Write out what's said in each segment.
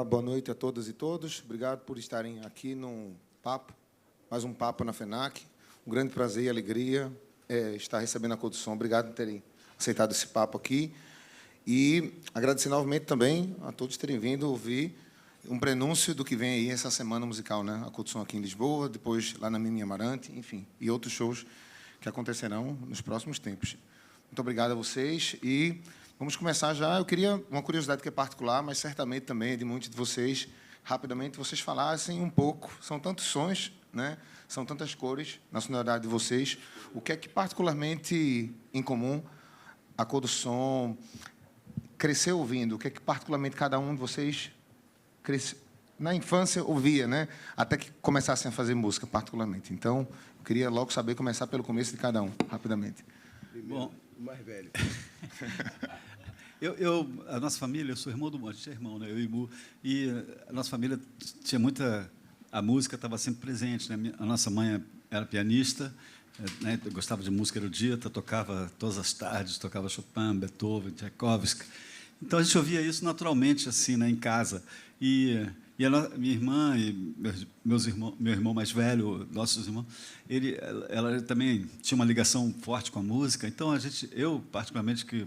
boa noite a todas e todos. Obrigado por estarem aqui num papo, mais um papo na FENAC. Um grande prazer e alegria estar recebendo a Cor do Som. Obrigado por terem aceitado esse papo aqui. E agradecer novamente também a todos terem vindo ouvir um prenúncio do que vem aí essa semana musical, né? A Cor do Som aqui em Lisboa, depois lá na Mini Amarante, enfim, e outros shows que acontecerão nos próximos tempos. Muito obrigado a vocês e vamos começar já. Eu queria uma curiosidade que é particular, mas certamente também é de muitos de vocês, rapidamente, vocês falassem um pouco. São tantos sons, né? São tantas cores na sonoridade de vocês. O que é que particularmente em comum a Cor do Som cresceu ouvindo? O que é que particularmente cada um de vocês na infância ouvia, né? Até que começassem a fazer música, particularmente. Então, eu queria logo saber, começar pelo começo de cada um, rapidamente. Bom, o mais velho. A nossa família, eu sou irmão do Mu, a gente é irmão, né? Eu e o Mu, e a nossa família tinha muita... A música estava sempre presente, né? A nossa mãe era pianista, né? Gostava de música erudita, tocava todas as tardes, tocava Chopin, Beethoven, Tchaikovsky. Então, a gente ouvia isso naturalmente, assim, né, em casa. E minha irmã e meu irmão mais velho, nossos irmãos, ela também tinha uma ligação forte com a música. Então, eu, particularmente, que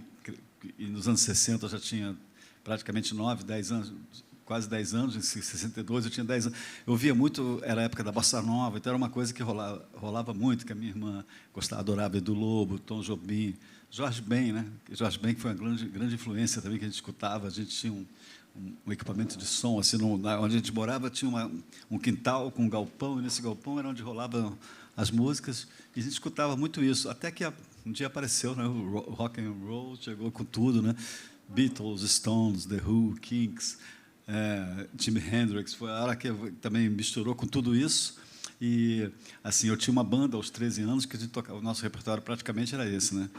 nos anos 60 eu já tinha praticamente 9, 10 anos, quase 10 anos, em 62 eu tinha 10 anos. Eu ouvia muito, era a época da Bossa Nova, então era uma coisa que rolava muito, que a minha irmã gostava, adorava Edu Lobo, Tom Jobim, Jorge Ben, né? Jorge Ben, que foi uma grande influência também, que a gente escutava. A gente tinha um equipamento de som, assim, onde a gente morava, tinha um quintal com um galpão, e nesse galpão era onde rolavam as músicas, e a gente escutava muito isso, até que um dia apareceu, né, o rock and roll, chegou com tudo, né? Beatles, Stones, The Who, Kinks, Jimi Hendrix, foi a hora que também misturou com tudo isso. E, assim, eu tinha uma banda aos 13 anos que a gente tocava, o nosso repertório praticamente era esse, né?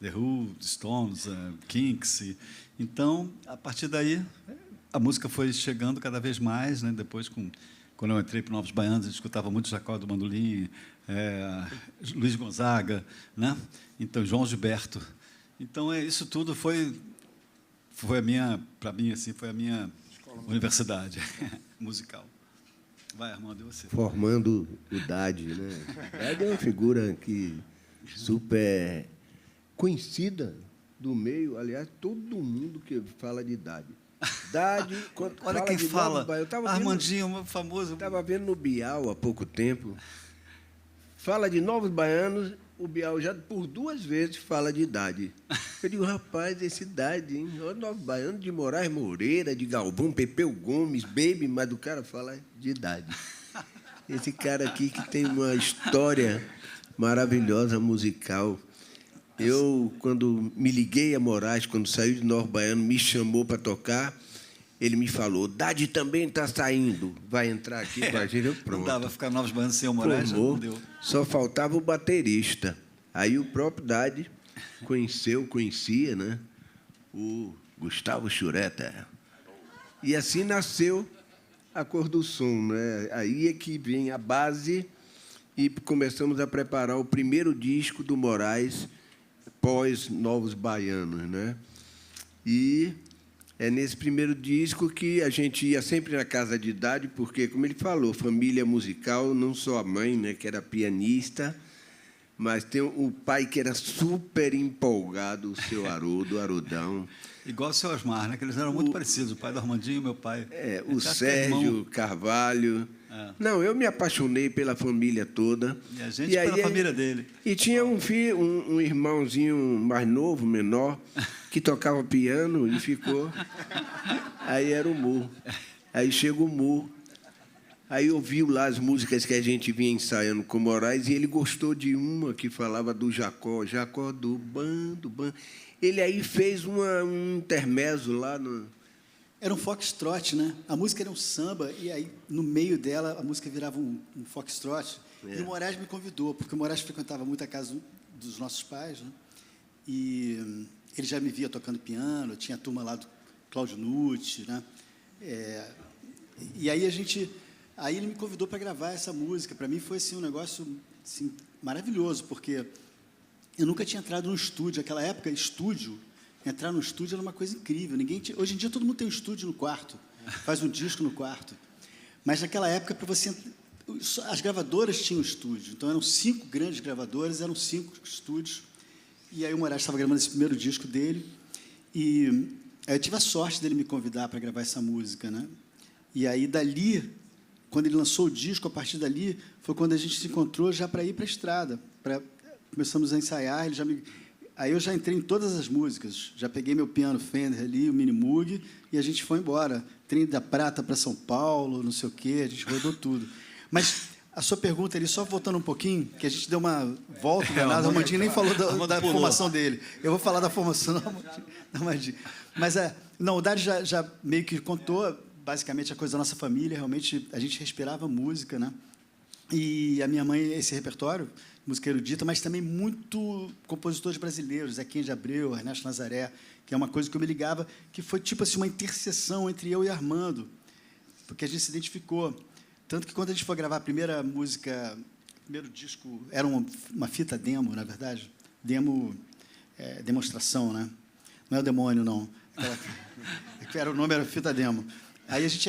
The Who, Stones, Kinks. Então, a partir daí, a música foi chegando cada vez mais, né? Depois, quando eu entrei para Novos Baianos, a gente escutava muito Jacó do Bandolim, Luiz Gonzaga, né? Então, João Gilberto. Então, isso tudo foi a minha, para mim, assim, foi a minha universidade musical. Vai, Armando, e você? Formando o Dade, né? Dade é uma figura que super conhecida do meio, aliás, todo mundo que fala de Dade. Dade, olha quem fala, Armandinho, famoso. Estava vendo no Bial há pouco tempo. Fala de Novos Baianos, o Bial já por 2 vezes fala de Dade. Eu digo, rapaz, esse Dade, hein? Novos Baianos de Moraes Moreira, de Galvão, Pepeu Gomes, Baby, mas o cara fala de Dade. Esse cara aqui que tem uma história maravilhosa musical. Eu, quando me liguei a Moraes, quando saiu de Novos Baianos, me chamou para tocar, ele me falou, Dade também está saindo, vai entrar aqui com a gente. Eu, pronto. Não dava ficar Novos Baianos sem o Moraes, já não deu. Só faltava o baterista. Aí o próprio Dade conhecia, né, o Gustavo Chureta. E assim nasceu a Cor do Som, né? Aí é que vem a base e começamos a preparar o primeiro disco do Moraes, pós Novos Baianos, né? E é nesse primeiro disco que a gente ia sempre na casa de Dade, porque, como ele falou, família musical, não só a mãe, né, que era pianista, mas tem o pai que era super empolgado, o seu Haroldo, Arudão. Igual o seu Osmar, né? Que eles eram muito parecidos, o pai do Armandinho e meu pai. O Sérgio Carvalho. Não, eu me apaixonei pela família toda. E a gente pela família dele. E tinha um filho, um irmãozinho mais novo, menor, que tocava piano e ficou. Aí era o Mu. Aí chega o Mu. Aí ouviu lá as músicas que a gente vinha ensaiando com o Moraes e ele gostou de uma que falava do Jacó do bando. Ele aí fez um intermezzo lá no... Era um foxtrot, né? A música era um samba, e aí, no meio dela, a música virava um foxtrot. E o Moraes me convidou, porque o Moraes frequentava muito a casa dos nossos pais, né? E ele já me via tocando piano, tinha a turma lá do Cláudio Nucci, né? E aí aí ele me convidou para gravar essa música. Para mim foi assim, um negócio assim, maravilhoso, porque eu nunca tinha entrado no estúdio. Naquela época, entrar no estúdio era uma coisa incrível. Hoje em dia, todo mundo tem um estúdio no quarto. faz um disco no quarto. Mas naquela época, para você... As gravadoras tinham estúdio, então eram 5 grandes gravadoras, eram 5 estúdios. E aí o Moraes estava gravando esse primeiro disco dele. E aí eu tive a sorte dele me convidar para gravar essa música, né? E aí, dali, quando ele lançou o disco, a partir dali, foi quando a gente se encontrou já para ir para a estrada. Começamos a ensaiar, aí eu já entrei em todas as músicas. Já peguei meu piano Fender ali, o Mini Moog, e a gente foi embora. Trem da Prata para São Paulo, não sei o quê, a gente rodou tudo. Mas a sua pergunta ali, só voltando um pouquinho, que a gente deu uma volta danada, o Armandinho nem falou da formação dele. Eu vou falar da formação da Armandinho. Mas, não, o Dário já meio que contou, basicamente, a coisa da nossa família. Realmente, a gente respirava música, né? E a minha mãe, esse repertório, música erudita, mas também muito compositores brasileiros, Zequinha de Abreu, Ernesto Nazaré, que é uma coisa que eu me ligava, que foi tipo assim, uma interseção entre eu e Armando, porque a gente se identificou. Tanto que, quando a gente foi gravar a primeira música, o primeiro disco, era uma fita demo, na verdade, demonstração, né? Não é o demônio, não. O nome era fita demo. Aí a gente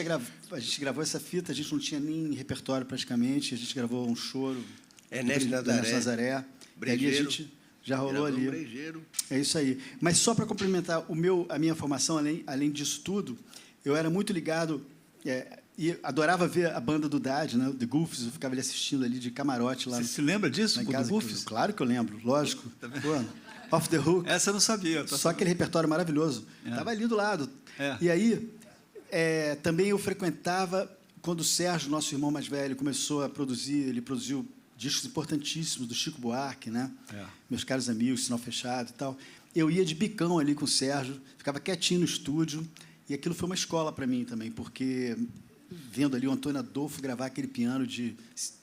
gravou essa fita, a gente não tinha nem repertório praticamente, a gente gravou um choro. Ernesto Nazaré. E ali a gente já rolou ali. Brejeiro. É isso aí. Mas só para complementar a minha formação, além disso tudo, eu era muito ligado e adorava ver a banda do Dade, né? The Goofs, eu ficava ali assistindo ali de camarote lá. Você se lembra disso, do The Goofs? Claro que eu lembro, lógico. Pô, Off the Hook. Essa eu não sabia. Só aquele repertório maravilhoso. Estava ali do lado. E aí, também eu frequentava, quando o Sérgio, nosso irmão mais velho, começou a produzir, ele produziu discos importantíssimos do Chico Buarque, né? Meus Caros Amigos, Sinal Fechado e tal. Eu ia de bicão ali com o Sérgio, ficava quietinho no estúdio, e aquilo foi uma escola para mim também, porque vendo ali o Antônio Adolfo gravar aquele piano de...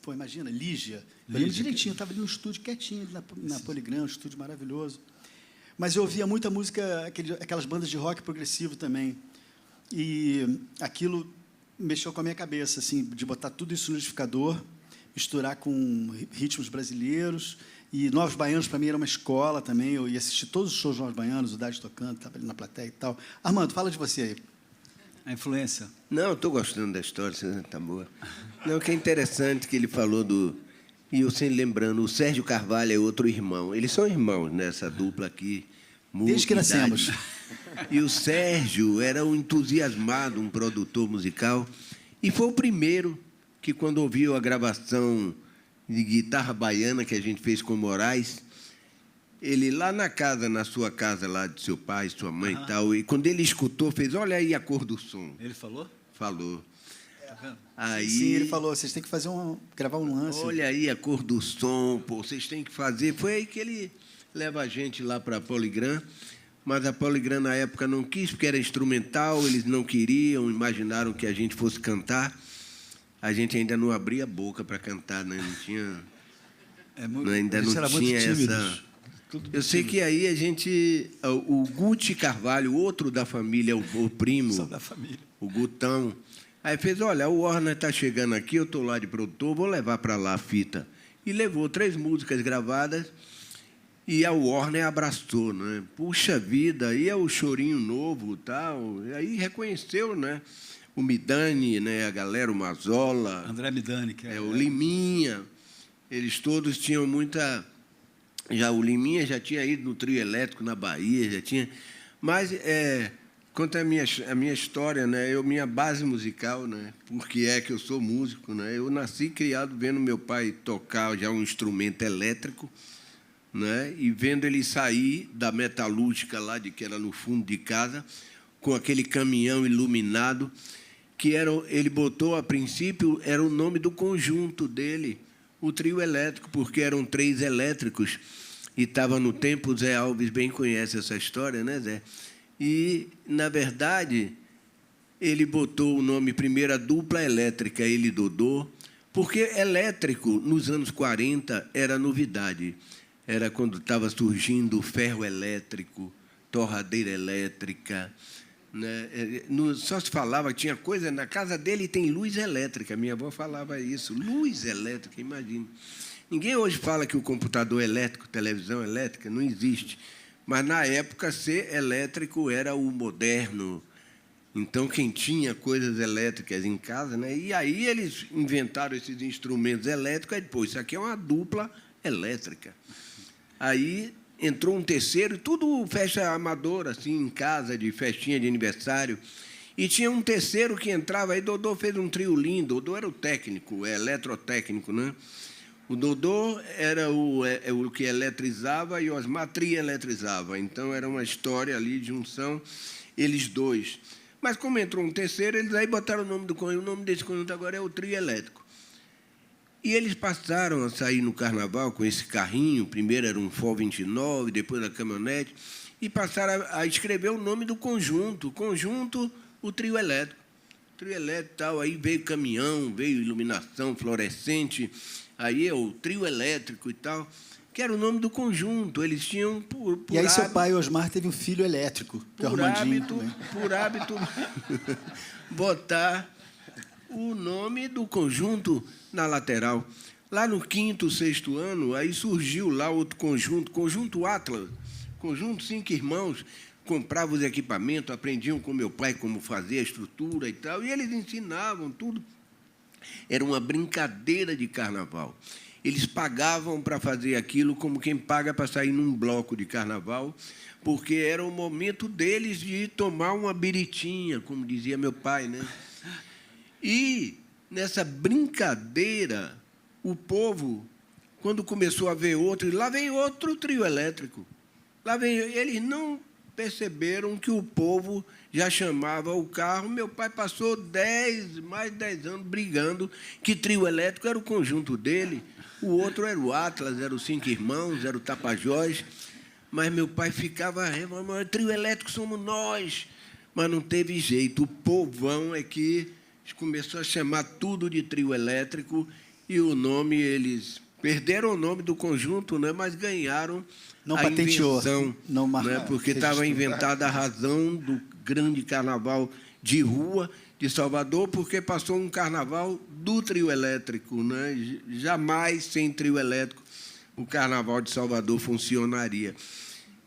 Pô, imagina, Lígia. Eu lembro direitinho, eu estava ali no estúdio quietinho, ali na Poligram, um estúdio maravilhoso. Mas eu ouvia muita música, aquelas bandas de rock progressivo também. E aquilo mexeu com a minha cabeça, assim, de botar tudo isso no liquidificador, misturar com ritmos brasileiros. E Novos Baianos, para mim, era uma escola também. Eu ia assistir todos os shows Novos Baianos, o Dade tocando, estava ali na plateia e tal. Armando, fala de você aí. A influência. Não, estou gostando da história, está boa. Não, o que é interessante que ele falou do... E eu sempre lembrando, o Sérgio Carvalho é outro irmão. Eles são irmãos nessa dupla aqui. Desde que nascemos. E o Sérgio era um entusiasmado, um produtor musical. E foi o primeiro que, quando ouviu a gravação de guitarra baiana que a gente fez com o Moraes, ele lá na sua casa, lá de seu pai, sua mãe e tal, e quando ele escutou, fez, olha aí a cor do som. Ele falou? Falou. Tá vendo? Aí, sim, ele falou, vocês têm que gravar um lance. Olha aí a cor do som, pô, vocês têm que fazer. Foi aí que ele leva a gente lá para a Poligram, mas a Poligram na época não quis, porque era instrumental, eles não queriam, imaginaram que a gente fosse cantar. A gente ainda não abria a boca para cantar, né? Não tinha... ainda não tinha essa... Eu sei que aí a gente... O Guti Carvalho, outro da família, o primo, Só da família. o Gutão, aí fez, olha, o Warner está chegando aqui, eu estou lá de produtor, vou levar para lá a fita. E levou 3 músicas gravadas e a Warner abraçou, né? Puxa vida, aí é o chorinho novo e tal. E aí reconheceu, né? O Midani, né? A galera, o Mazola. André Midani, que o Liminha. Eles todos tinham muita... O Liminha já tinha ido no trio elétrico na Bahia, já tinha... Mas, quanto à minha história, né? Minha base musical, né? Porque é que eu sou músico, né? Eu nasci criado vendo meu pai tocar já um instrumento elétrico, né? E vendo ele sair da metalúrgica lá, que era no fundo de casa, com aquele caminhão iluminado, ele botou, a princípio, era o nome do conjunto dele, o trio elétrico, porque eram 3 elétricos, e estava no tempo, o Zé Alves bem conhece essa história, né, Zé? E, na verdade, ele botou o nome primeiro, a dupla elétrica, ele e Dodô, porque elétrico, nos anos 40, era novidade. Era quando estava surgindo o ferro elétrico, torradeira elétrica, né? Só se falava, tinha coisa, na casa dele tem luz elétrica, minha avó falava isso, luz elétrica, imagine. Ninguém hoje fala que o computador é elétrico, televisão elétrica, não existe. Mas, na época, ser elétrico era o moderno, Então, quem tinha coisas elétricas em casa, né? E aí eles inventaram esses instrumentos elétricos, aí depois, isso aqui é uma dupla elétrica. Aí entrou um terceiro, tudo festa amadora, assim, em casa, de festinha de aniversário. E tinha um terceiro que entrava, aí Dodô fez um trio lindo. Dodô era o técnico, o eletrotécnico, né? O Dodô era o que eletrizava e o Osmar trieletrizava. Então, era uma história ali de junção, eles dois. Mas, como entrou um terceiro, eles aí botaram o nome do conjunto. O nome desse conjunto agora é o Trio Elétrico. E eles passaram a sair no carnaval com esse carrinho. Primeiro era um Ford 29, depois a caminhonete. E passaram a escrever o nome do conjunto. O conjunto, o Trio Elétrico. O Trio Elétrico e tal. Aí veio caminhão, veio iluminação fluorescente. Aí é o Trio Elétrico e tal, que era o nome do conjunto. Eles tinham por E aí hábito, seu pai, Osmar, teve um filho elétrico, que é o Armandinho também. por hábito, botar o nome do conjunto na lateral. Lá no 5º, 6º ano, aí surgiu lá outro conjunto Atlas, conjunto 5 irmãos, compravam os equipamentos, aprendiam com meu pai como fazer a estrutura e tal, e eles ensinavam tudo. Era uma brincadeira de carnaval. Eles pagavam para fazer aquilo como quem paga para sair num bloco de carnaval, porque era o momento deles de tomar uma biritinha, como dizia meu pai, né? E, nessa brincadeira, o povo, quando começou a ver outro, lá vem outro trio elétrico. Lá vem, eles não perceberam que o povo já chamava o carro. Meu pai passou mais de 10 anos brigando que trio elétrico era o conjunto dele, o outro era o Atlas, era os 5 irmãos, era o Tapajós. Mas meu pai ficava, trio elétrico somos nós. Mas não teve jeito. O povão é que começou a chamar tudo de trio elétrico e o nome, eles perderam o nome do conjunto, né, mas ganharam Não a patenteou, invenção, não né, porque estava inventada a razão do grande carnaval de rua de Salvador, porque passou um carnaval do trio elétrico, né? Jamais sem trio elétrico o carnaval de Salvador funcionaria.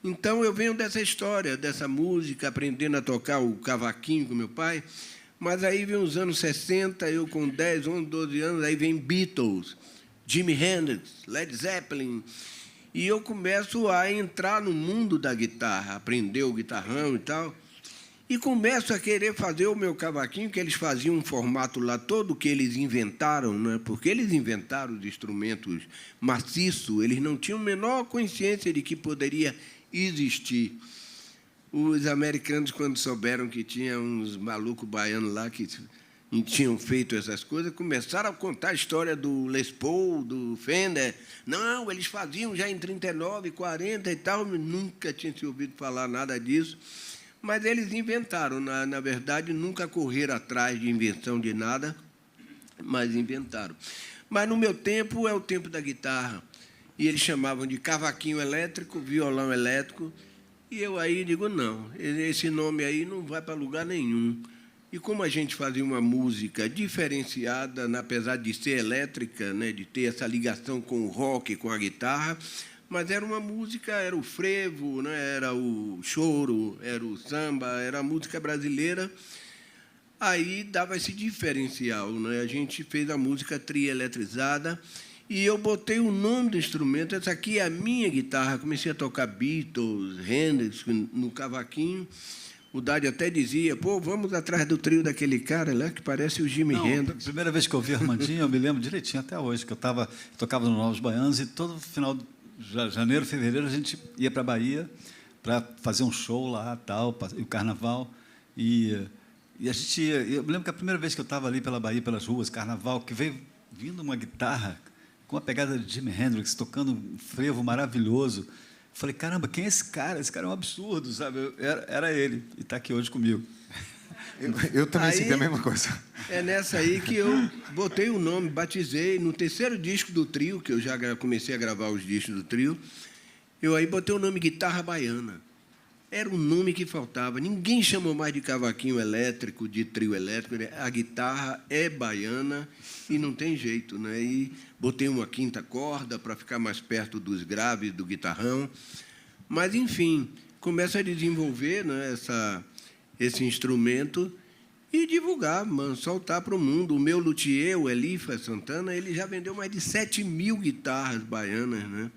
Então, eu venho dessa história, dessa música, aprendendo a tocar o cavaquinho com meu pai, mas aí vem os anos 60, eu com 10, 11, 12 anos, aí vem Beatles, Jimi Hendrix, Led Zeppelin, e eu começo a entrar no mundo da guitarra, aprender o guitarrão e tal, e começo a querer fazer o meu cavaquinho, que eles faziam um formato lá todo que eles inventaram, né? Porque eles inventaram os instrumentos maciços, eles não tinham a menor consciência de que poderia existir. Os americanos, quando souberam que tinha uns malucos baianos lá que tinham feito essas coisas, começaram a contar a história do Les Paul, do Fender. Não, eles faziam já em 39, 40 e tal, nunca tinha se ouvido falar nada disso. Mas eles inventaram, na verdade, nunca correram atrás de invenção de nada, mas inventaram. Mas, no meu tempo, é o tempo da guitarra. E eles chamavam de cavaquinho elétrico, violão elétrico, e eu aí digo, não, esse nome aí não vai para lugar nenhum. E como a gente fazia uma música diferenciada, apesar de ser elétrica, né, de ter essa ligação com o rock, com a guitarra, mas era uma música, era o frevo, né, era o choro, era o samba, era a música brasileira. Aí dava esse diferencial, né? A gente fez a música trieletrizada e eu botei o nome do instrumento. Essa aqui é a minha guitarra. Comecei a tocar Beatles, Hendrix no cavaquinho. O Dade até dizia, pô, vamos atrás do trio daquele cara lá que parece o Jimi Hendrix. A primeira vez que eu vi o Armandinho, eu me lembro direitinho até hoje, que eu tocava no Novos Baianos e todo final de janeiro, fevereiro, a gente ia para a Bahia para fazer um show lá, tal, e o carnaval. E a gente ia, eu me lembro que a primeira vez que eu estava ali pela Bahia, pelas ruas, carnaval, que veio vindo uma guitarra com a pegada de Jimi Hendrix, tocando um frevo maravilhoso. Eu falei, caramba, quem é esse cara? Esse cara é um absurdo, sabe? Era ele, e está aqui hoje comigo. Eu também senti a mesma coisa. É nessa aí que eu botei o nome, batizei. No terceiro disco do trio, que eu já comecei a gravar os discos do trio, eu aí botei o nome Guitarra Baiana. Era o nome que faltava. Ninguém chamou mais de cavaquinho elétrico, de trio elétrico. A guitarra é baiana e não tem jeito, né? E botei uma quinta corda para ficar mais perto dos graves do guitarrão. Mas, enfim, começa a desenvolver, né, esse instrumento e divulgar, soltar para o mundo. O meu luthier, o Elifa Santana, ele já vendeu mais de 7.000 guitarras baianas, né?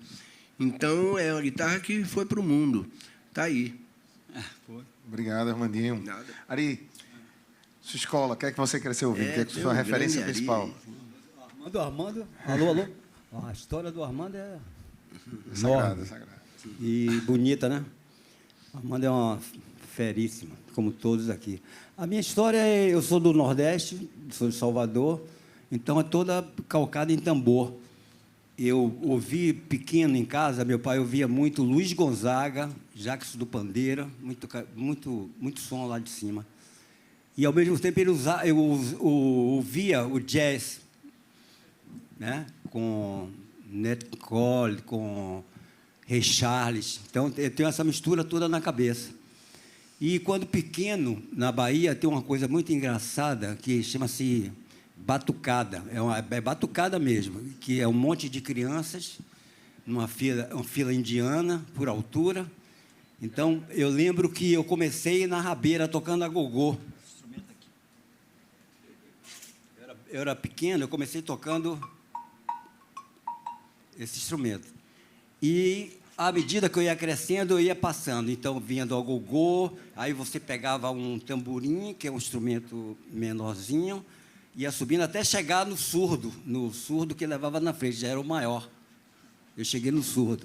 Então, é uma guitarra que foi para o mundo. Está aí. Obrigado, Armandinho. Nada. Ari, sua escola, o que é que você cresceu ouvindo? O que é que tem sua um referência grande principal? Armando, alô. A história do Armando é Sagrado, enorme sagrado. e bonita, né? Armando é uma feríssima, como todos aqui. A minha história é, eu sou do Nordeste, sou de Salvador, então é toda calcada em tambor. Eu ouvi pequeno em casa, meu pai ouvia muito Luiz Gonzaga, Jacques do Pandeira, muito som lá de cima. E, ao mesmo tempo, eu ouvia o jazz, né? Com Nat Cole, com Ray Charles. Então, eu tenho essa mistura toda na cabeça. E, quando pequeno, na Bahia, tem uma coisa muito engraçada que chama-se batucada. É batucada mesmo, que é um monte de crianças numa fila indiana, por altura. Então, eu lembro que eu comecei na rabeira, tocando a gogô. Eu era pequeno, eu comecei tocando esse instrumento. E, à medida que eu ia crescendo, eu ia passando. Então, vinha do agogô, aí você pegava um tamborim, que é um instrumento menorzinho, ia subindo até chegar no surdo que levava na frente, já era o maior. Eu cheguei no surdo.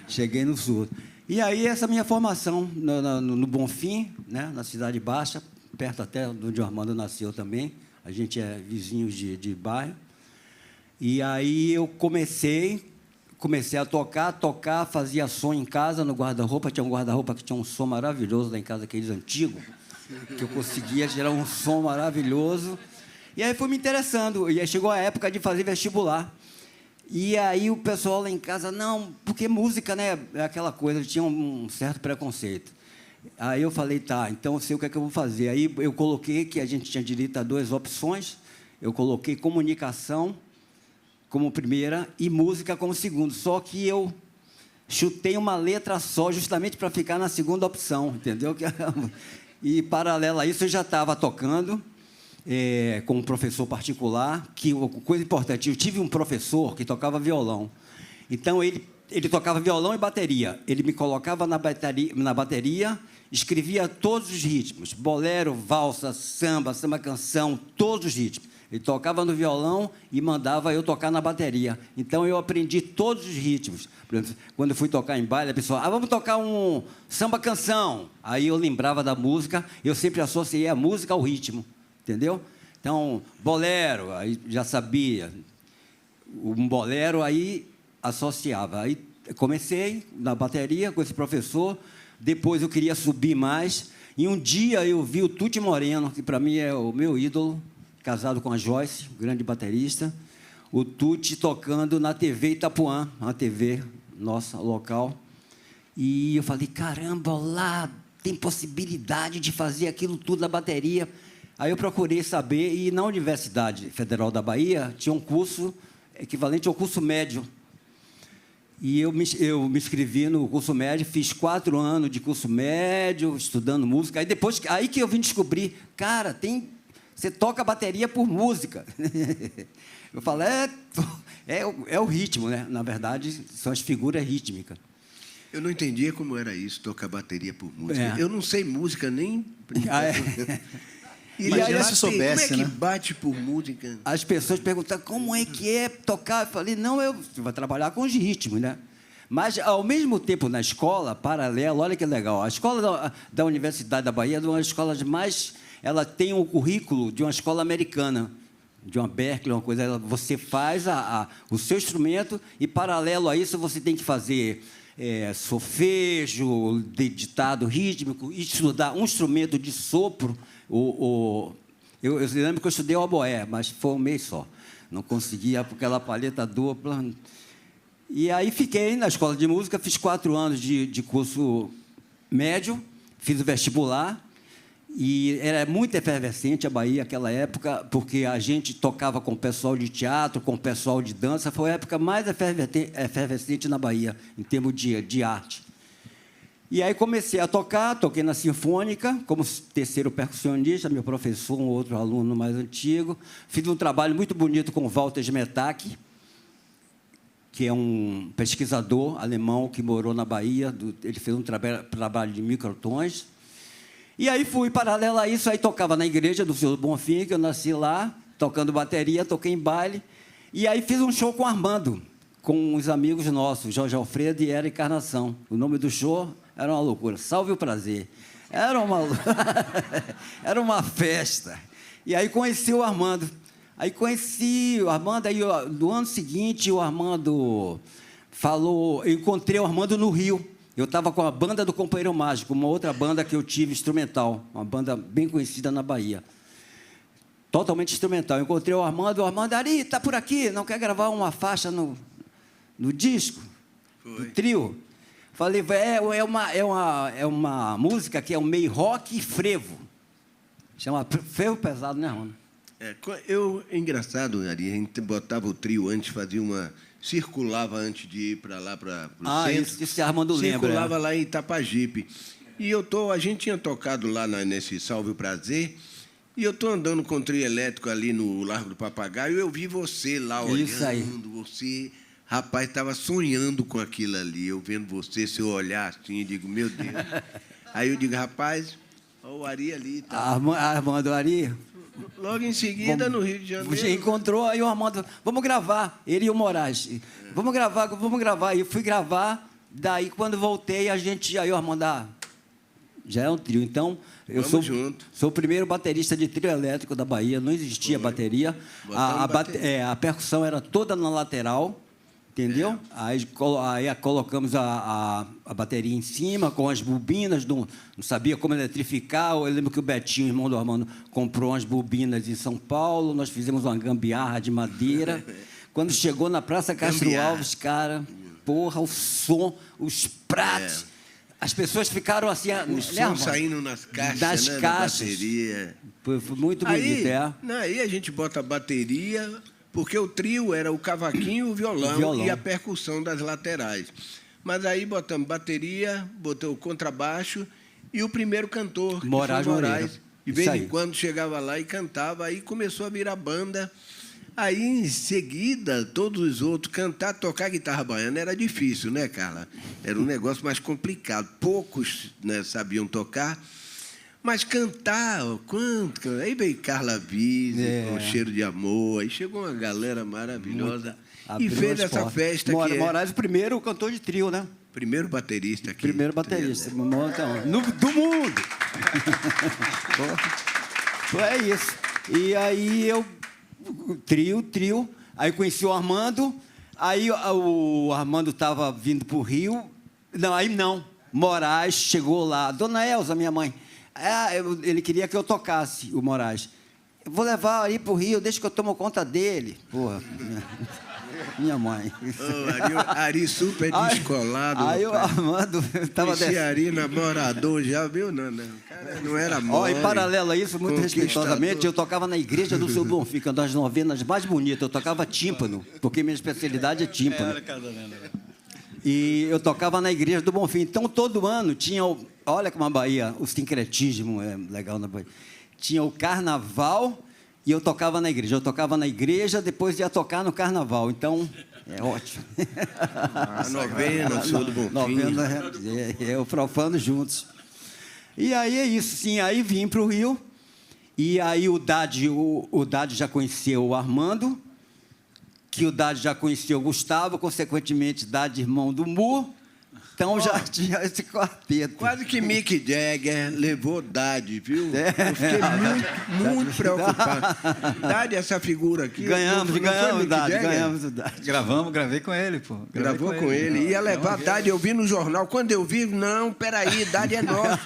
Cheguei no surdo. E aí, essa minha formação no Bonfim, né, na Cidade Baixa, perto até de onde o Armando nasceu também. A gente é vizinhos de bairro. E aí eu comecei a tocar, fazia som em casa, no guarda-roupa. Tinha um guarda-roupa que tinha um som maravilhoso lá em casa, aqueles antigos, que eu conseguia gerar um som maravilhoso. E aí fui me interessando. E aí chegou a época de fazer vestibular. E aí o pessoal lá em casa, não, porque música, né, é aquela coisa, tinha um certo preconceito. Aí eu falei, tá, então eu sei o que é que eu vou fazer. Aí eu coloquei que a gente tinha direito a 2 opções. Eu coloquei comunicação como primeira e música como segundo. Só que eu chutei uma letra só justamente para ficar na segunda opção, entendeu? E, paralelo a isso, eu já estava tocando com um professor particular, que, coisa importante, eu tive um professor que tocava violão. Então, ele tocava violão e bateria. Ele me colocava na bateria, escrevia todos os ritmos, bolero, valsa, samba canção, todos os ritmos. Ele tocava no violão e mandava eu tocar na bateria. Então, eu aprendi todos os ritmos. Por exemplo, quando eu fui tocar em baile, a pessoa, vamos tocar um samba canção. Aí eu lembrava da música, eu sempre associei a música ao ritmo, entendeu? Então, bolero, aí já sabia. Um bolero, aí associava. Aí comecei na bateria com esse professor, depois eu queria subir mais, e um dia eu vi o Tuti Moreno, que para mim é o meu ídolo, casado com a Joyce, grande baterista, o Tuti tocando na TV Itapuã, uma TV nossa, local, e eu falei, caramba, lá tem possibilidade de fazer aquilo tudo na bateria. Aí eu procurei saber, e na Universidade Federal da Bahia tinha um curso equivalente ao curso médio. E eu me inscrevi no curso médio, fiz 4 anos de curso médio, estudando música. Aí que eu vim descobrir, cara, você toca bateria por música. Eu falei, é o ritmo, né? Na verdade, são as figuras rítmicas. Eu não entendia como era isso, tocar bateria por música. Eu não sei música nem... Imagina se soubesse, como é que né? bate por música? As pessoas perguntam, como é que é tocar? Eu falei, não, você vai trabalhar com os ritmos, né? Mas, ao mesmo tempo, na escola, paralelo, olha que legal, a escola da Universidade da Bahia é uma das escolas mais... Ela tem um currículo de uma escola americana, de uma Berkeley, uma coisa... Você faz o seu instrumento e, paralelo a isso, você tem que fazer solfejo, ditado rítmico, estudar um instrumento de sopro. Eu lembro que eu estudei o oboé, mas foi um mês só. Não conseguia, porque aquela palheta dupla. E aí fiquei na escola de música, fiz 4 anos de curso médio, fiz o vestibular, e era muito efervescente a Bahia naquela época, porque a gente tocava com o pessoal de teatro, com o pessoal de dança. Foi a época mais efervescente na Bahia, em termos de arte. E aí comecei a tocar, toquei na Sinfônica, como terceiro percussionista, meu professor, um outro aluno mais antigo. Fiz um trabalho muito bonito com o Walter Smetak, que é um pesquisador alemão que morou na Bahia. Ele fez um trabalho de microtons. E aí fui, paralelo a isso, aí tocava na igreja do Senhor Bonfim, que eu nasci lá, tocando bateria, toquei em baile. E aí fiz um show com o Armando, com uns amigos nossos, Jorge Alfredo e Era Encarnação. O nome do show era uma loucura, Salve o Prazer. Era uma festa. E aí conheci o Armando. Aí conheci o Armando, aí no ano seguinte o Armando falou, eu encontrei o Armando no Rio. Eu estava com a banda do Companheiro Mágico, uma outra banda que eu tive instrumental, uma banda bem conhecida na Bahia. Totalmente instrumental. Eu encontrei o Armando, Ari, tá por aqui, não quer gravar uma faixa no disco? Do trio? Falei, é uma música que é um meio rock e frevo. Chama Frevo Pesado, né, Armando? Engraçado, Ari, a gente botava o trio antes, circulava antes de ir para lá, para o centro. Isso Armando lembra. Circulava lá em Itapajipe. E a gente tinha tocado lá nesse Salve o Prazer, e eu estou andando com o trio elétrico ali no Largo do Papagaio, e eu vi você lá olhando, você... Rapaz, estava sonhando com aquilo ali, eu vendo você, seu olhar assim, digo, meu Deus. Aí eu digo, rapaz, olha o Ari ali. Tá. Armando, Ari... Logo em seguida, no Rio de Janeiro... Você encontrou, aí o Armando, vamos gravar, ele e o Moraes. Vamos gravar. E eu fui gravar, daí quando voltei, aí o Armando, já é um trio. Então, eu sou o primeiro baterista de trio elétrico da Bahia, não existia bateria. A percussão era toda na lateral, entendeu? Aí colocamos a bateria em cima, com as bobinas, não sabia como eletrificar. Eu lembro que o Betinho, irmão do Armando, comprou umas bobinas em São Paulo, nós fizemos uma gambiarra de madeira. Quando chegou na Praça Castro Alves, cara, porra, o som, os pratos, as pessoas ficaram assim... O som saindo nas caixas, das caixas. Da bateria. Foi muito bonito, Aí a gente bota a bateria... Porque o trio era o cavaquinho, o violão e a percussão das laterais. Mas aí botamos bateria, botou o contrabaixo e o primeiro cantor, Moraes. De vez em quando chegava lá e cantava, aí começou a virar banda. Aí, em seguida, todos os outros tocar guitarra baiana era difícil, né, Carla? Era um negócio mais complicado. Poucos, né, sabiam tocar. Mas cantar, quanto? Aí veio Carla Vise, com Cheiro de Amor, aí chegou uma galera maravilhosa e fez essa festa que Moraes, o primeiro cantor de trio, né? Primeiro baterista aqui. Primeiro baterista, do mundo. É isso. E aí trio, aí conheci o Armando, aí o Armando estava vindo para o Rio, Moraes chegou lá, Dona Elza, minha mãe, ele queria que eu tocasse o Moraes. Eu vou levar aí para o Rio, deixa que eu tomo conta dele. Porra, minha mãe. Ari super descolado. Aí o Armando estava descendo. Ari namorador, já viu? Não, cara, não era mole. Em paralelo a isso, muito respeitosamente, eu tocava na igreja do Seu Bonfim, que é uma das novenas mais bonitas. Eu tocava tímpano, porque minha especialidade é tímpano. E eu tocava na igreja do Bonfim. Então, todo ano tinha... Olha como a Bahia, o sincretismo é legal na Bahia. Tinha o carnaval e eu tocava na igreja. Eu tocava na igreja, depois ia tocar no carnaval. Então, é ótimo. A novena, o Senhor do Bonfim. Novena, o profano juntos. E aí é isso, sim. Aí vim para o Rio. E aí o Dade já conheceu o Armando, que o Dade já conhecia o Gustavo, consequentemente, Dade, irmão do Mu. Então já tinha esse quarteto. Quase que Mick Jagger levou Dade, viu? Eu fiquei muito preocupado. Dade, essa figura aqui. Ganhamos o Dade. Gravei com ele, pô. Gravou com ele. Ia levar Dade, eu vi no jornal. Quando eu vi, não, peraí, Dade é nosso.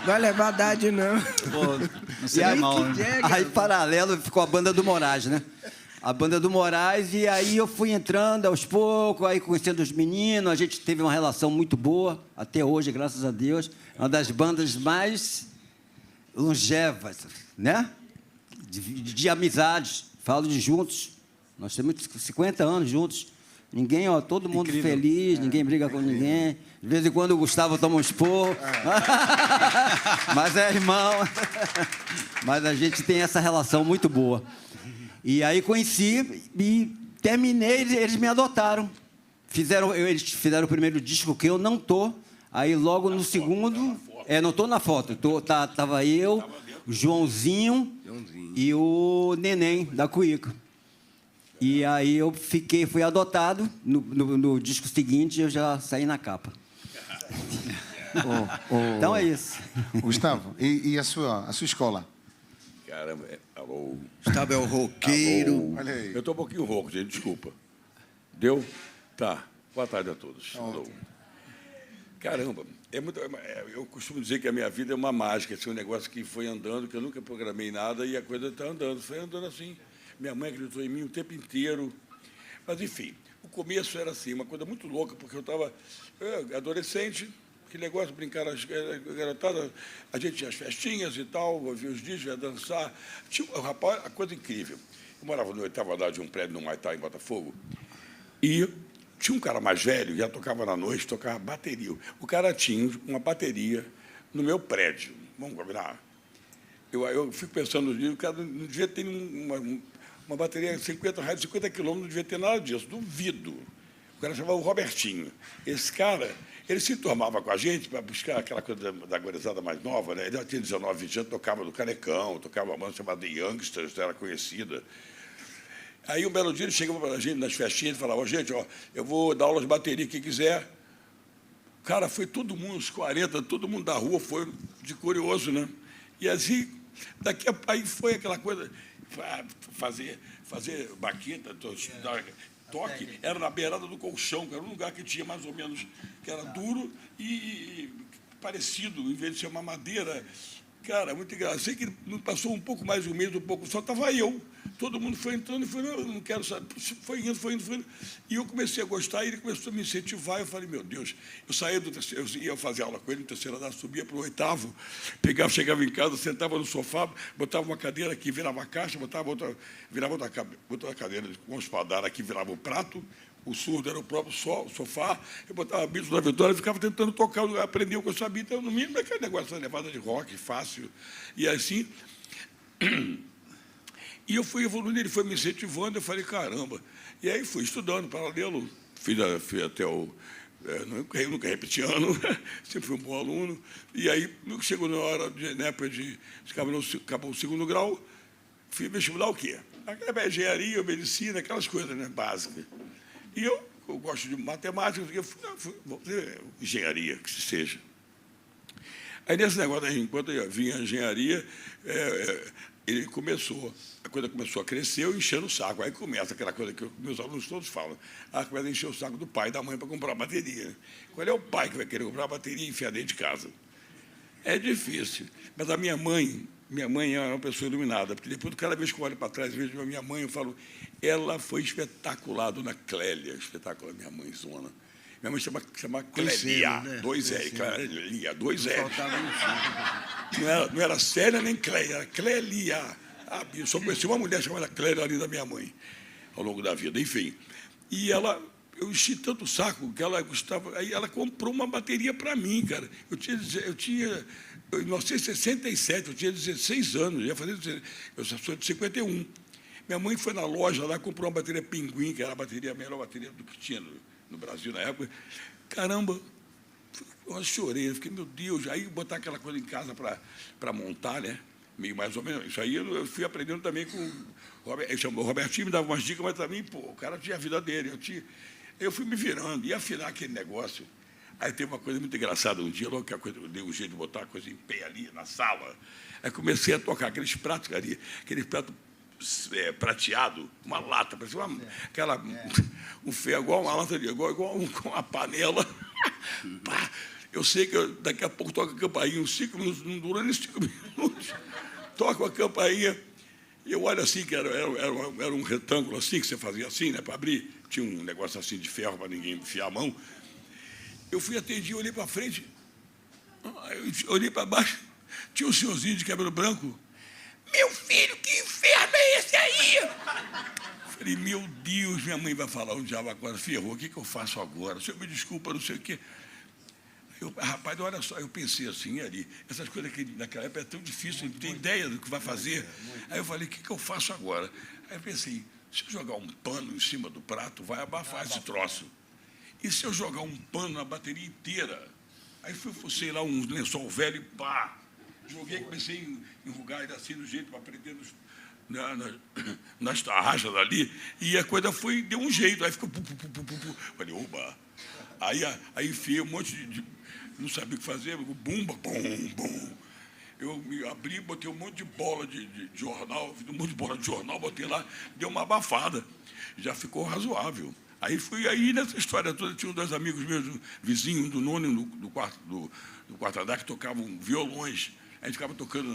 Vai levar Dade, não. Pô, não sei mal, né? Aí, paralelo, ficou a banda do Moraes, né? A banda do Moraes, e aí eu fui entrando aos poucos, aí conhecendo os meninos, a gente teve uma relação muito boa, até hoje, graças a Deus, uma das bandas mais longevas, né? De amizades, falo de juntos, nós temos 50 anos juntos, Ninguém, ó, todo mundo Incrível. feliz, ninguém briga com ninguém. De vez em quando o Gustavo toma um esporro. Mas é irmão. Mas a gente tem essa relação muito boa. E aí conheci e terminei, eles me adotaram. Eles fizeram o primeiro disco que eu não tô. Aí logo no segundo... não estou na foto. Tava eu, o Joãozinho e o Neném, da Cuíca. E aí eu fui adotado. No disco seguinte, eu já saí na capa. Então é isso. Gustavo, e a sua escola? Caramba, alô. Gustavo é o roqueiro. Alô. Olha aí. Eu estou um pouquinho rouco, gente, desculpa. Deu? Tá. Boa tarde a todos. Alô. Caramba, eu costumo dizer que a minha vida é uma mágica, esse é um negócio que foi andando, que eu nunca programei nada e a coisa está andando. Foi andando assim. Minha mãe acreditou em mim o tempo inteiro. Mas, enfim, o começo era assim, uma coisa muito louca, porque eu estava adolescente, que negócio, brincar as garotadas, a gente tinha as festinhas e tal, ouvia os discos, ia dançar. Tinha, rapaz, a coisa incrível. Eu morava no 8º andar de um prédio no Maitá, em Botafogo, e tinha um cara mais velho, já tocava na noite, tocava bateria. O cara tinha uma bateria no meu prédio. Vamos combinar? Eu fico pensando nisso, o cara não devia ter uma bateria de 50 quilômetros, não devia ter nada disso. Duvido. O cara chamava o Robertinho. Esse cara, ele se enturmava com a gente para buscar aquela coisa da gurizada mais nova, né? Ele já tinha 19, 20 anos, tocava no Canecão, tocava uma banda chamada The Youngsters, era conhecida. Aí, um belo dia, ele chegava para a gente nas festinhas e falava, gente, ó, eu vou dar aula de bateria, quem quiser. Cara, foi todo mundo, uns 40, todo mundo da rua foi de curioso, né? E assim, aí foi aquela coisa, fazer baqueta, toque, era na beirada do colchão, que era um lugar que tinha mais ou menos, que era duro e parecido, em vez de ser uma madeira. Cara, muito engraçado. Sei que passou um pouco mais de um mês, só estava eu. Todo mundo foi entrando e falou, eu não quero saber. Foi indo. E eu comecei a gostar, e ele começou a me incentivar. Eu falei, meu Deus, eu saía do terceiro, eu ia fazer aula com ele no 3º andar, subia para o 8º, chegava em casa, sentava no sofá, botava uma cadeira aqui, virava a caixa, virava outra cadeira com um espadar aqui, virava o prato. O surdo era o próprio sofá, eu botava Beatles na Vitória e ficava tentando tocar, aprender o que eu sabia. Então, no mínimo, aquele negócio da levada de rock, fácil. E assim. E eu fui evoluindo, ele foi me incentivando, eu falei, caramba. E aí fui estudando, paralelo, fui até o. Nunca repeti ano, sempre fui um bom aluno. E aí, chegou na hora, na época de. Acabou o 2º grau, fui vestibular o quê? Engenharia, medicina, aquelas coisas, né, básicas. E eu gosto de matemática, eu vou fazer engenharia, que se seja. Aí, nesse negócio, enquanto eu vinha a engenharia, a coisa começou a crescer, eu enchendo o saco. Aí começa aquela coisa que meus alunos todos falam. Começa a encher o saco do pai e da mãe para comprar bateria. Qual é o pai que vai querer comprar bateria e enfiar dentro de casa? É difícil. Mas a minha mãe é uma pessoa iluminada, porque depois, cada vez que eu olho para trás, vejo a minha mãe, eu falo, ela foi espetacular, dona Clélia, espetacular, minha mãe, zona. Minha mãe chama Clélia, né? 2 L, Clélia, 2 L. Não era Célia nem Clélia, era Clélia. Eu só conheci uma mulher chamada Clélia ali da minha mãe, ao longo da vida, enfim. E eu enchi tanto o saco que ela gostava. Aí ela comprou uma bateria para mim, cara. Em 1967, eu tinha 16 anos, eu sou de 51. Minha mãe foi na loja lá, comprou uma bateria Pinguim, que era a melhor bateria do que tinha no Brasil na época. Caramba, eu chorei, eu fiquei, meu Deus, aí botar aquela coisa em casa para montar, né? Meio mais ou menos. Isso aí eu fui aprendendo também com o Robertinho, me dava umas dicas, mas também, o cara tinha a vida dele. Eu fui me virando, ia afinar aquele negócio. Aí teve uma coisa muito engraçada um dia, logo que eu dei um jeito de botar a coisa em pé ali na sala. Aí comecei a tocar aqueles pratos ali, aquele prato prateado, uma lata, parecia um ferro, igual uma lata, igual uma panela. Pá, eu sei que daqui a pouco toca a campainha, uns 5 minutos, não dura nem 5 minutos. Toco a campainha, e eu olho assim, que era um retângulo assim, que você fazia assim, né, para abrir. Tinha um negócio assim de ferro para ninguém enfiar a mão. Eu fui atendido, olhei para frente, olhei para baixo, tinha um senhorzinho de cabelo branco. Meu filho, que inferno é esse aí? Falei, meu Deus, minha mãe vai falar um diabo agora, ferrou, o que eu faço agora? O senhor me desculpa, não sei o quê. Rapaz, olha só, eu pensei assim, ali, essas coisas que naquela época é tão difícil, não tem ideia do que vai fazer. Aí eu falei, o que eu faço agora? Aí eu pensei, se eu jogar um pano em cima do prato, vai abafar esse troço. E se eu jogar um pano na bateria inteira? Aí fucei lá um lençol velho e pá! Joguei, comecei a enrugar ele assim, do jeito, para prender nas tarraxas ali, e a coisa deu um jeito, aí ficou... Falei, oba! Aí enfiei um monte de... Não sabia o que fazer, bumba, bum, bum. Eu me abri, botei um monte de bola de jornal, fiz um monte de bola de jornal, botei lá, deu uma abafada. Já ficou razoável. Aí nessa história toda, tinha 2 amigos meus, vizinhos do nono do quarto andar, que tocavam violões. A gente ficava tocando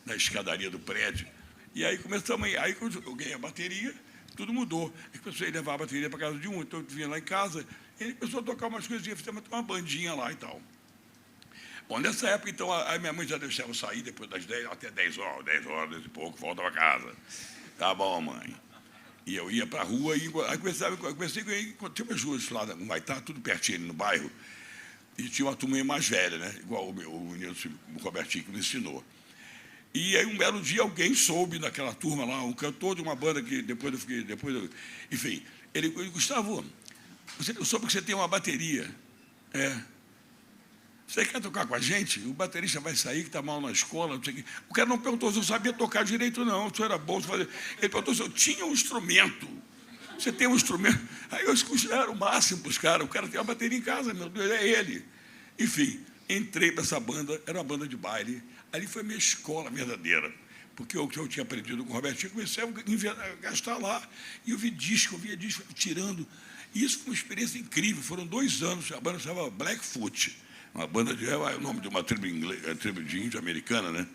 na escadaria do prédio. E aí começamos, aí quando eu ganhei a bateria, tudo mudou. Eu comecei a levar a bateria para casa de um, então eu vinha lá em casa, ele começou a tocar umas coisinhas, fizemos uma bandinha lá e tal. Bom, nessa época, então, a minha mãe já deixava eu sair depois das 10, até 10 horas e pouco, voltava a casa. Tá bom, mãe. E eu ia para a rua, e aí comecei a ganhar, tinha umas ruas lá no Maitá, tudo pertinho no bairro, e tinha uma turma mais velha, né? Igual o menino, o Robertinho, que me ensinou. E aí, um belo dia, alguém soube naquela turma lá, um cantor de uma banda que depois enfim, ele Gustavo, eu soube que você tem uma bateria. Você quer tocar com a gente? O baterista vai sair, que está mal na escola, não sei o quê. O cara não perguntou se eu sabia tocar direito, não. Se eu era bom, ele perguntou se eu tinha um instrumento. Você tem um instrumento? Aí eu considero o máximo para os caras. O cara tem uma bateria em casa, meu Deus, é ele. Enfim, entrei para essa banda, era uma banda de baile. Ali foi a minha escola verdadeira. Porque o que eu tinha aprendido com o Robertinho, comecei a gastar lá. E eu via disco, tirando. E isso foi uma experiência incrível. Foram 2 anos, a banda se chamava Blackfoot. Uma banda é o nome de uma tribo de índio americana, né?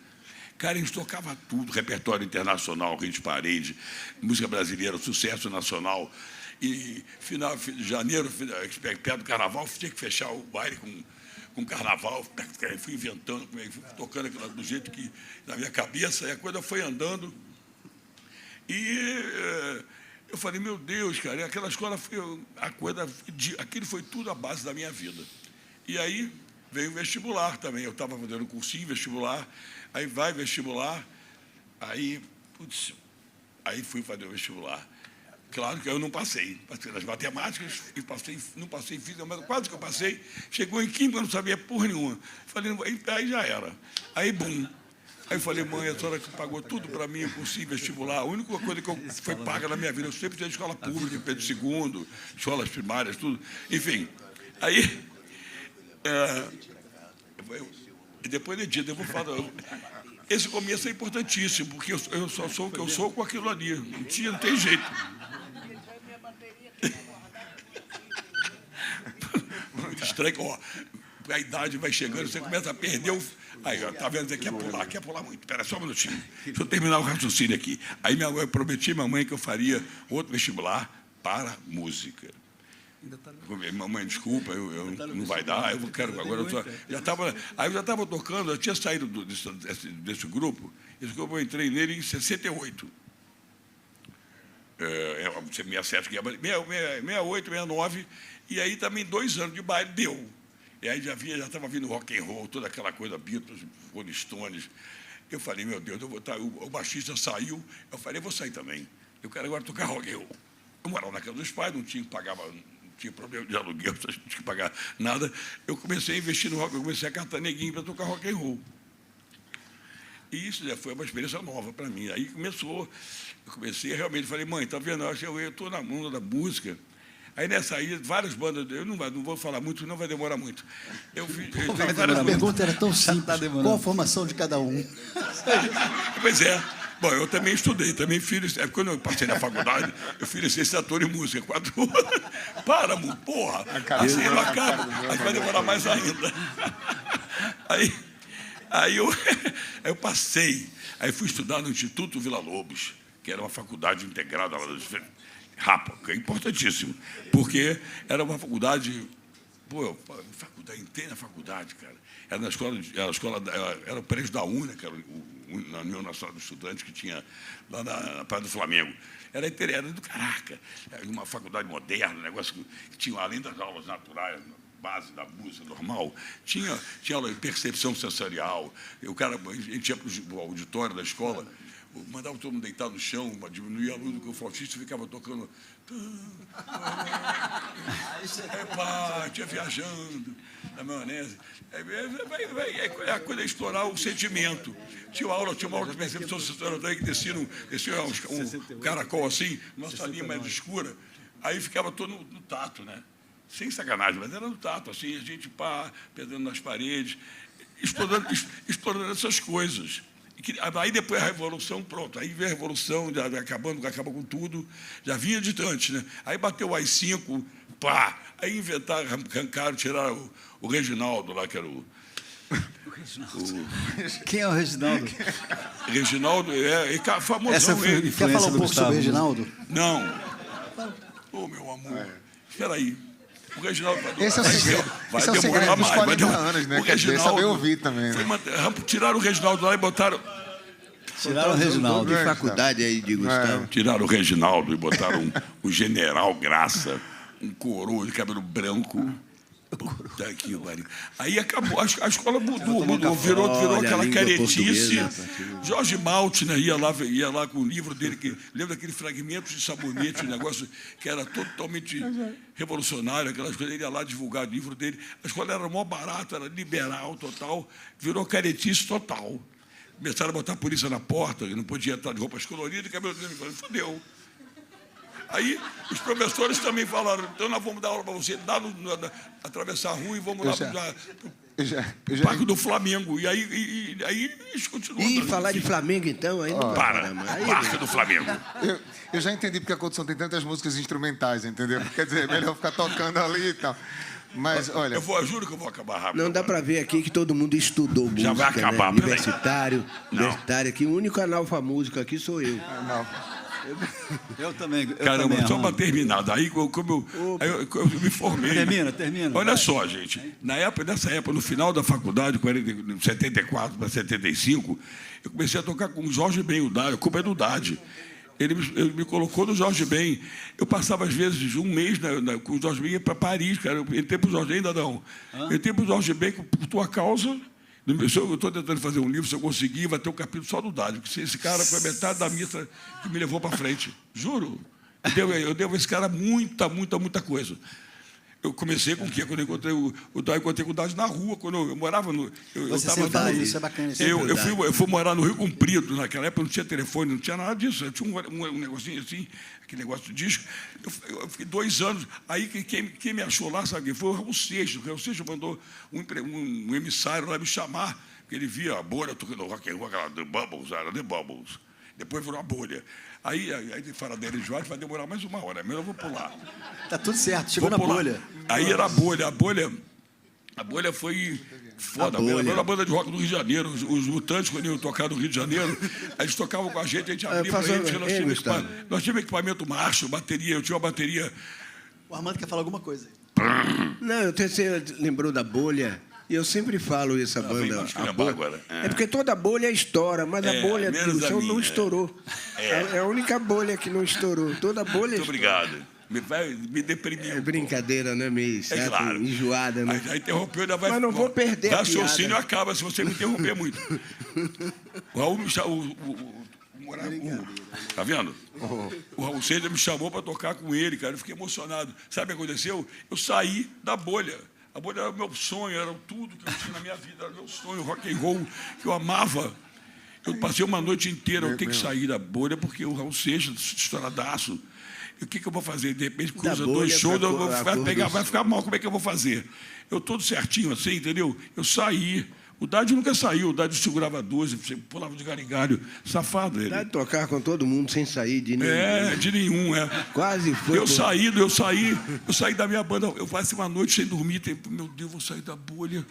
Cara, eles tocavam tudo, repertório internacional, hit parade, música brasileira, sucesso nacional. E final de janeiro, perto do carnaval, tinha que fechar o baile com carnaval. Fui inventando, fui tocando aquilo do jeito que na minha cabeça, e a coisa foi andando. E eu falei, meu Deus, cara, aquela escola aquilo foi tudo a base da minha vida. E aí veio o vestibular também. Eu estava fazendo um cursinho vestibular, aí vai vestibular, aí fui fazer o vestibular. Claro que eu não passei nas matemáticas, não passei em física, mas quase que eu passei. Chegou em química, eu não sabia porra nenhuma. Falei, aí já era. Aí, bum. Aí eu falei, mãe, a senhora que pagou tudo para mim, o cursinho vestibular, a única coisa que foi paga na minha vida, eu sempre tive escola pública, Pedro II, escolas primárias, tudo. Enfim, aí... E depois de dito, eu vou falar. Esse começo é importantíssimo, porque eu só sou o que eu sou com aquilo ali. Não tem jeito. Muito estranho. Ó, a idade vai chegando, você começa a perder o. Aí, ó, tá vendo? Você quer pular muito. Espera só um minutinho. Deixa eu terminar o raciocínio aqui. Aí eu prometi à minha mãe que eu faria outro vestibular para música. Mamãe, desculpa, eu não vai dar, eu quero agora. Eu já estava tocando, eu tinha saído desse grupo, esse grupo eu entrei nele em 68. 67, 68, 69, e aí também 2 anos de baile deu. E aí já estava vindo rock and roll, toda aquela coisa, Beatles, Rolling Stones. Eu falei, meu Deus, o baixista saiu, eu falei, eu vou sair também. Eu quero agora tocar rock and roll. Eu morava na casa dos pais, não tinha que pagar. Tinha problema de aluguel, não tinha que pagar nada. Eu comecei a investir no rock, eu comecei a catar neguinho para tocar rock and roll. E isso já foi uma experiência nova para mim. Aí eu comecei realmente, falei, mãe, tá vendo? Eu estou na mão da música. Aí nessa aí, várias bandas, eu não vou falar muito, não vai demorar muito. A pergunta era tão simples, qual a formação de cada um? Pois é. Bom, eu também estudei, também fiz. Quando eu passei na faculdade, eu fiz licenciatura em música. 4 anos. Para, porra! Assim eu acabo. Aí vai demorar mais ainda. Aí eu passei. Aí fui estudar no Instituto Vila Lobos, que era uma faculdade integrada lá do Rapa, que é importantíssimo, porque era uma faculdade Pô, faculdade, entrei na faculdade, cara. Era na escola, era o prédio da UNA, que era na União Nacional dos Estudantes, que tinha lá na Praia do Flamengo. Era do caraca. Era uma faculdade moderna, um negócio que tinha, além das aulas naturais, base da música normal, tinha aula de percepção sensorial. A gente ia para o auditório da escola, mandava todo mundo deitar no chão, diminuía a luz do que o flautista ficava tocando. Tinha viajando na maionese. A coisa é explorar o sentimento. Tinha uma aula de percepção sensorial que descia um caracol assim, uma salinha mais escura. Aí ficava todo no tato, né? Sem sacanagem, mas era no tato, assim, a gente pedando nas paredes, explorando essas coisas. Aí depois a Revolução, pronto, aí veio a Revolução, acabou com tudo, já vinha de antes, né? Aí bateu o AI-5, aí inventaram, arrancaram, tiraram o Reginaldo lá, que era o Quem é o Reginaldo? Reginaldo é famosão. Quer falar um pouco sobre o Reginaldo? Não. Meu amor, espera aí. O Reginaldo Esse é o segredo. Vai Esse é o demorar segredo dos mais. 40 anos, né? O Reginaldo, saber ouvir também. Né? Tiraram o Reginaldo lá e botaram... Tiraram o Reginaldo. De faculdade aí de Gustavo. Tiraram o Reginaldo e botaram um general Graça, um coroa de cabelo branco. Puta que pariu. Aí acabou, a escola mudou, virou aquela caretice. Jorge Maltner ia lá com o livro dele, lembra daquele Fragmentos de Sabonete, um negócio que era totalmente revolucionário, aquelas coisas, ele ia lá divulgar o livro dele. A escola era mó barata, era liberal total, virou caretice total. Começaram a botar a polícia na porta, não podia estar de roupas coloridas e cabelo dele. Fudeu. Aí os professores também falaram, então nós vamos dar aula para você, atravessar a rua e vamos lá para o Parque do Flamengo. E aí eles continuam. E falar de Flamengo, então, aí não para Parque do Flamengo. Eu já entendi porque a Condução tem tantas músicas instrumentais, entendeu? Quer dizer, é melhor ficar tocando ali e tal. Mas, olha... Eu juro que eu vou acabar rápido. Não dá para ver aqui que todo mundo estudou música, já vai acabar, né? Universitário aqui. O único analfa-música aqui sou eu. Eu também. Caramba, só para terminar. Daí, como eu me formei. Termina. Olha só, gente. Nessa época, no final da faculdade, 74 para 75, eu comecei a tocar com o Jorge Ben, a culpa é do Dade. Ele me colocou no Jorge Ben. Eu passava, às vezes, um mês com o Jorge Ben, ia para Paris, cara. Eu entrei para o Jorge Ben, ainda não. Eu entrei para o Jorge Ben por tua causa. Eu estou tentando fazer um livro, se eu conseguir, vai ter um capítulo só do Dade, porque esse cara foi metade da missa que me levou para frente. Juro. Eu devo a esse cara muita coisa. Eu comecei com o quê? Quando eu encontrei com o Dade na rua, quando eu morava no... Isso é bacana. Eu fui morar no Rio Comprido, naquela época não tinha telefone, não tinha nada disso. Eu tinha um negocinho assim, aquele negócio de disco. Eu fiquei 2 anos. Aí quem me achou lá, sabe quem foi? O Raul Seixas. O Raul Seixas mandou um emissário lá me chamar, porque ele via a bolha tocando rock and roll, aquela The Bubbles, era The Bubbles. Depois virou a bolha. Aí fala dele, Jorge, vai demorar mais 1 hora. Melhor eu vou pular. Tá tudo certo, chegou na bolha. Aí era a bolha. A bolha foi foda. Era a banda de rock do Rio de Janeiro. Os Mutantes, quando iam tocar no Rio de Janeiro, eles tocavam com a gente abria para eles. Nós tínhamos equipamento Marshall, bateria. Eu tinha uma bateria. O Armando quer falar alguma coisa. Não, você lembrou da bolha. E eu sempre falo essa banda. Agora. É porque toda bolha estoura, mas a bolha do show não estourou. É a única bolha que não estourou. Toda bolha Muito obrigado. Me deprimiu. É brincadeira, né, meio certo? Claro. Enjoada, né? Já interrompeu, ainda vai... Mas não vou perder a piada. Raciocínio acaba se você me interromper muito. O Raul me chamou... Tá vendo? O Raul Seixas me chamou para tocar com ele, cara. Eu fiquei emocionado. Sabe o que aconteceu? Eu saí da bolha. A bolha era o meu sonho, era tudo que eu tinha na minha vida, era o meu sonho, rock and roll, que eu amava. Eu passei uma noite inteira, eu tenho que sair da bolha, porque o Raul Seixas, estouradaço. E o que eu vou fazer? De repente, cruza 2 shows, vai ficar mal, como é que eu vou fazer? Eu todo certinho assim, entendeu? Eu saí. O Dade nunca saiu, o Dade segurava 12, pulava de galho, safado ele. O Dade tocar com todo mundo sem sair de nenhum. De nenhum, Quase foi. Eu saí da minha banda, eu passei uma noite sem dormir, meu Deus, vou sair da bolha.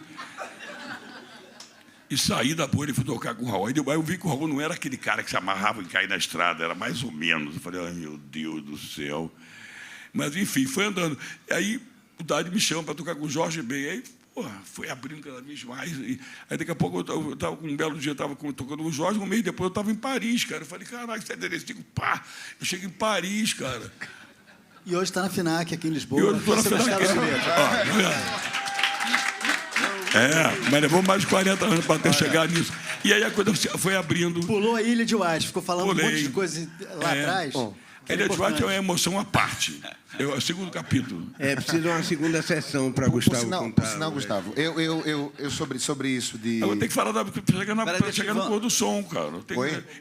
E saí da bolha e fui tocar com o Raul. Aí eu vi que o Raul não era aquele cara que se amarrava e caía na estrada, era mais ou menos. Eu falei, ai, meu Deus do céu. Mas, enfim, foi andando. Aí o Dade me chama para tocar com o Jorge Ben. Aí, porra, foi abrindo cada vez mais. Aí, daqui a pouco, eu estava com um belo dia, estava tocando com o Jorge, um mês depois eu estava em Paris, cara. Eu falei, caraca, você é endereço? Digo, pá, eu chego em Paris, cara. E hoje está na FINAC, aqui em Lisboa. E hoje estou na FINAC. Mas levou mais de 40 anos para até chegar nisso. E aí a coisa foi abrindo. Pulou a Ilha de White, ficou falando um monte de coisa lá atrás. A Ilha de White é uma emoção à parte. É o segundo capítulo. Precisa de uma segunda sessão para Gustavo contar. Por sinal, Gustavo, eu sobre isso de... Eu vou ter que falar para chegar no Cor do Som, cara.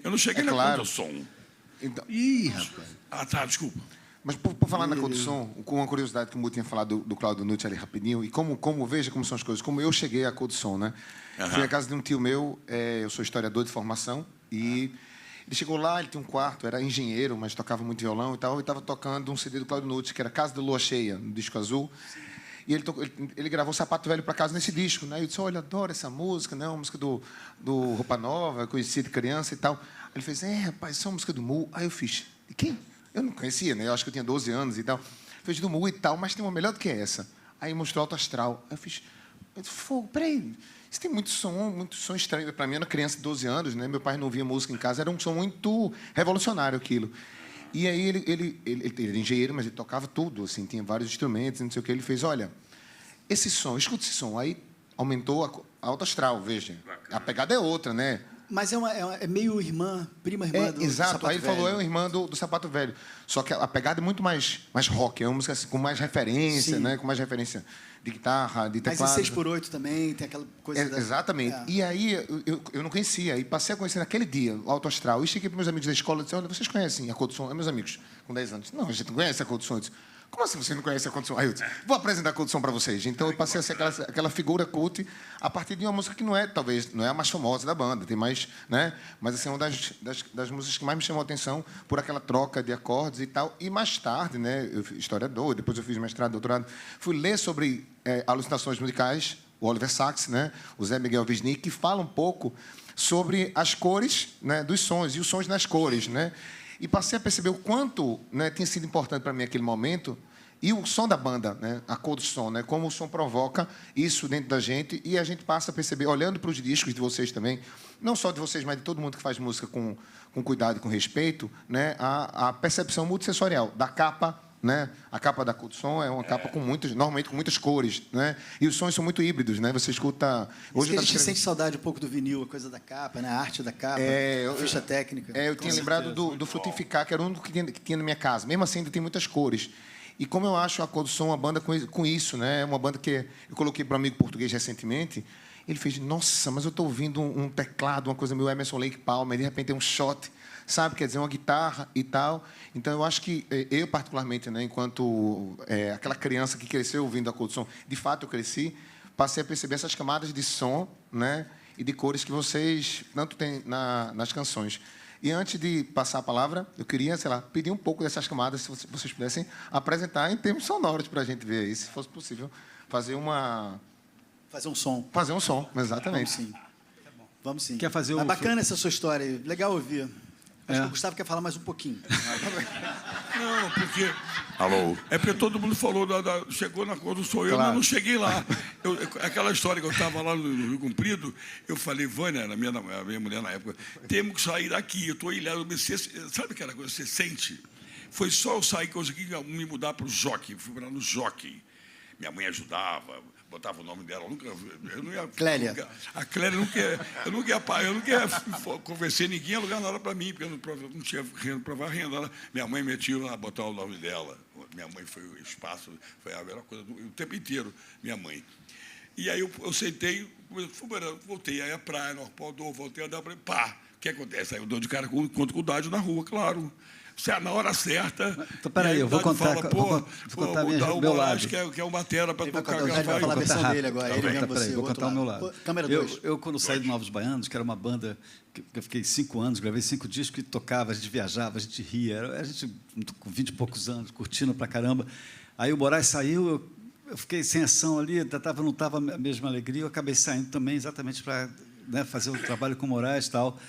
Eu não cheguei na Cor do Som. Então, Ih, rapaz. Tá, desculpa. mas por falar na Cor do Som, com uma curiosidade que o Mu tinha falado do Cláudio Nucci ali rapidinho, e veja como são as coisas, como eu cheguei à Cor do Som, né? Fui à casa de um tio meu, eu sou historiador de formação, e ele chegou lá, ele tinha um quarto, era engenheiro, mas tocava muito violão e tal, e estava tocando um CD do Cláudio Nucci, que era Casa da Lua Cheia, no disco azul. E ele gravou Sapato Velho para Casa nesse disco, né? Eu disse, olha, adoro essa música, né? Uma música do Roupa Nova, conheci de criança e tal. Aí ele fez, rapaz, isso é uma música do Mu. Aí eu fiz, de quem? Eu não conhecia, né? Eu acho que eu tinha 12 anos e tal. Fez do Mu e tal, mas tem uma melhor do que essa. Aí mostrou Alto Astral. Aí eu fiz, fogo, peraí, isso tem muito som estranho. Para mim, eu era criança de 12 anos, né? Meu pai não ouvia música em casa, era um som muito revolucionário aquilo. E aí ele era engenheiro, mas ele tocava tudo, assim, tinha vários instrumentos, não sei o que. Ele fez, olha, esse som, escuta esse som. Aí aumentou a Alto Astral, veja. A pegada é outra, né? Mas é meio prima irmã do exato. Sapato Aí ele Velho. falou, é uma irmã do Sapato Velho. Só que a pegada é muito mais rock, é uma música assim, com mais referência, Sim. né? Com mais referência de guitarra, de teclado. Mas em 6x8 também, tem aquela coisa Exatamente. E aí eu não conhecia. E passei a conhecer naquele dia o Alto Astral. E cheguei para meus amigos da escola e disse, olha, vocês conhecem a Cor do Som? Meus amigos, com 10 anos. Não, a gente não conhece a Cor do Som. Eu disse, como assim você não conhece a Cor do Som? Aí eu disse, vou apresentar a Cor do Som para vocês. Então eu passei a ser aquela figura cult a partir de uma música que talvez não é a mais famosa da banda, tem mais, né? Mas assim, é uma das músicas que mais me chamou a atenção por aquela troca de acordes e tal. E mais tarde, né, eu fui historiador, depois eu fiz mestrado, doutorado, fui ler sobre alucinações musicais, o Oliver Sacks, né, o Zé Miguel Wisnik, que fala um pouco sobre as cores, né, dos sons e os sons nas cores, né? E passei a perceber o quanto, né, tinha sido importante para mim aquele momento e o som da banda, né, a cor do som, né, como o som provoca isso dentro da gente e a gente passa a perceber, olhando para os discos de vocês também, não só de vocês, mas de todo mundo que faz música com cuidado e com respeito, né, a percepção multissensorial da capa, né? A capa da Cor do Som é uma capa normalmente com muitas cores, né? E os sons são muito híbridos, né? Você escuta... Hoje a gente sente saudade um pouco do vinil, a coisa da capa, né? A arte da capa, a ficha técnica. Eu tinha lembrado do Frutificar, que era o único que tinha na minha casa. Mesmo assim, ainda tem muitas cores. E como eu acho a Cor do Som uma banda com isso, né? Uma banda que eu coloquei para um amigo português recentemente. Ele fez, nossa, mas eu estou ouvindo um teclado, uma coisa meio Emerson Lake Palmer, e de repente tem um shot, sabe? Quer dizer, uma guitarra e tal. Então, eu acho que eu, particularmente, né, enquanto aquela criança que cresceu ouvindo a Cor do Som, de fato eu cresci, passei a perceber essas camadas de som, né, e de cores que vocês tanto têm nas canções. E antes de passar a palavra, eu queria, sei lá, pedir um pouco dessas camadas, se vocês pudessem apresentar em termos sonoros para a gente ver aí, se fosse possível, fazer um som. Fazer um som, exatamente. Vamos sim. Vamos sim. Quer fazer bacana essa sua história aí. Legal ouvir. Acho que o Gustavo quer falar mais um pouquinho. Não, porque... Alô? É porque todo mundo falou, chegou na Cor do Som. Eu não cheguei lá. Aquela história que eu estava lá no Rio Comprido, eu falei, Vânia, a minha mulher na época, temos que sair daqui. Eu estou ilhado. Sabe aquela coisa que você sente? Foi só eu sair que eu consegui me mudar para o Jockey. Fui morar no Jockey. Minha mãe ajudava, botava o nome dela. Eu não ia... Clélia. A Clélia eu nunca ia convencer ninguém a alugar nada para mim, porque eu não tinha renda para provar renda. Minha mãe metia lá, botar o nome dela. Minha mãe foi o espaço, foi a melhor coisa o tempo inteiro, minha mãe. E aí eu sentei, voltei aí à praia, no Arpoador, voltei a andar, falei, pá, o que acontece? Aí eu dou de cara com o Dádio na rua, claro. Na hora certa. Então, peraí, eu vou contar. Vou contar o meu Moraes, lado. que é uma tela para tocar. Ele vai falar a versão dele agora. Vou contar o meu lado. Câmera 2. Eu, quando saí do Novos Baianos, que era uma banda que eu fiquei 5 anos, gravei 5 discos e tocava, a gente viajava, a gente ria. A gente, com 20 e poucos anos, curtindo pra caramba. Aí o Moraes saiu, eu fiquei sem ação ali, não estava a mesma alegria, eu acabei saindo também exatamente para, né, fazer o trabalho com o Moraes e tal.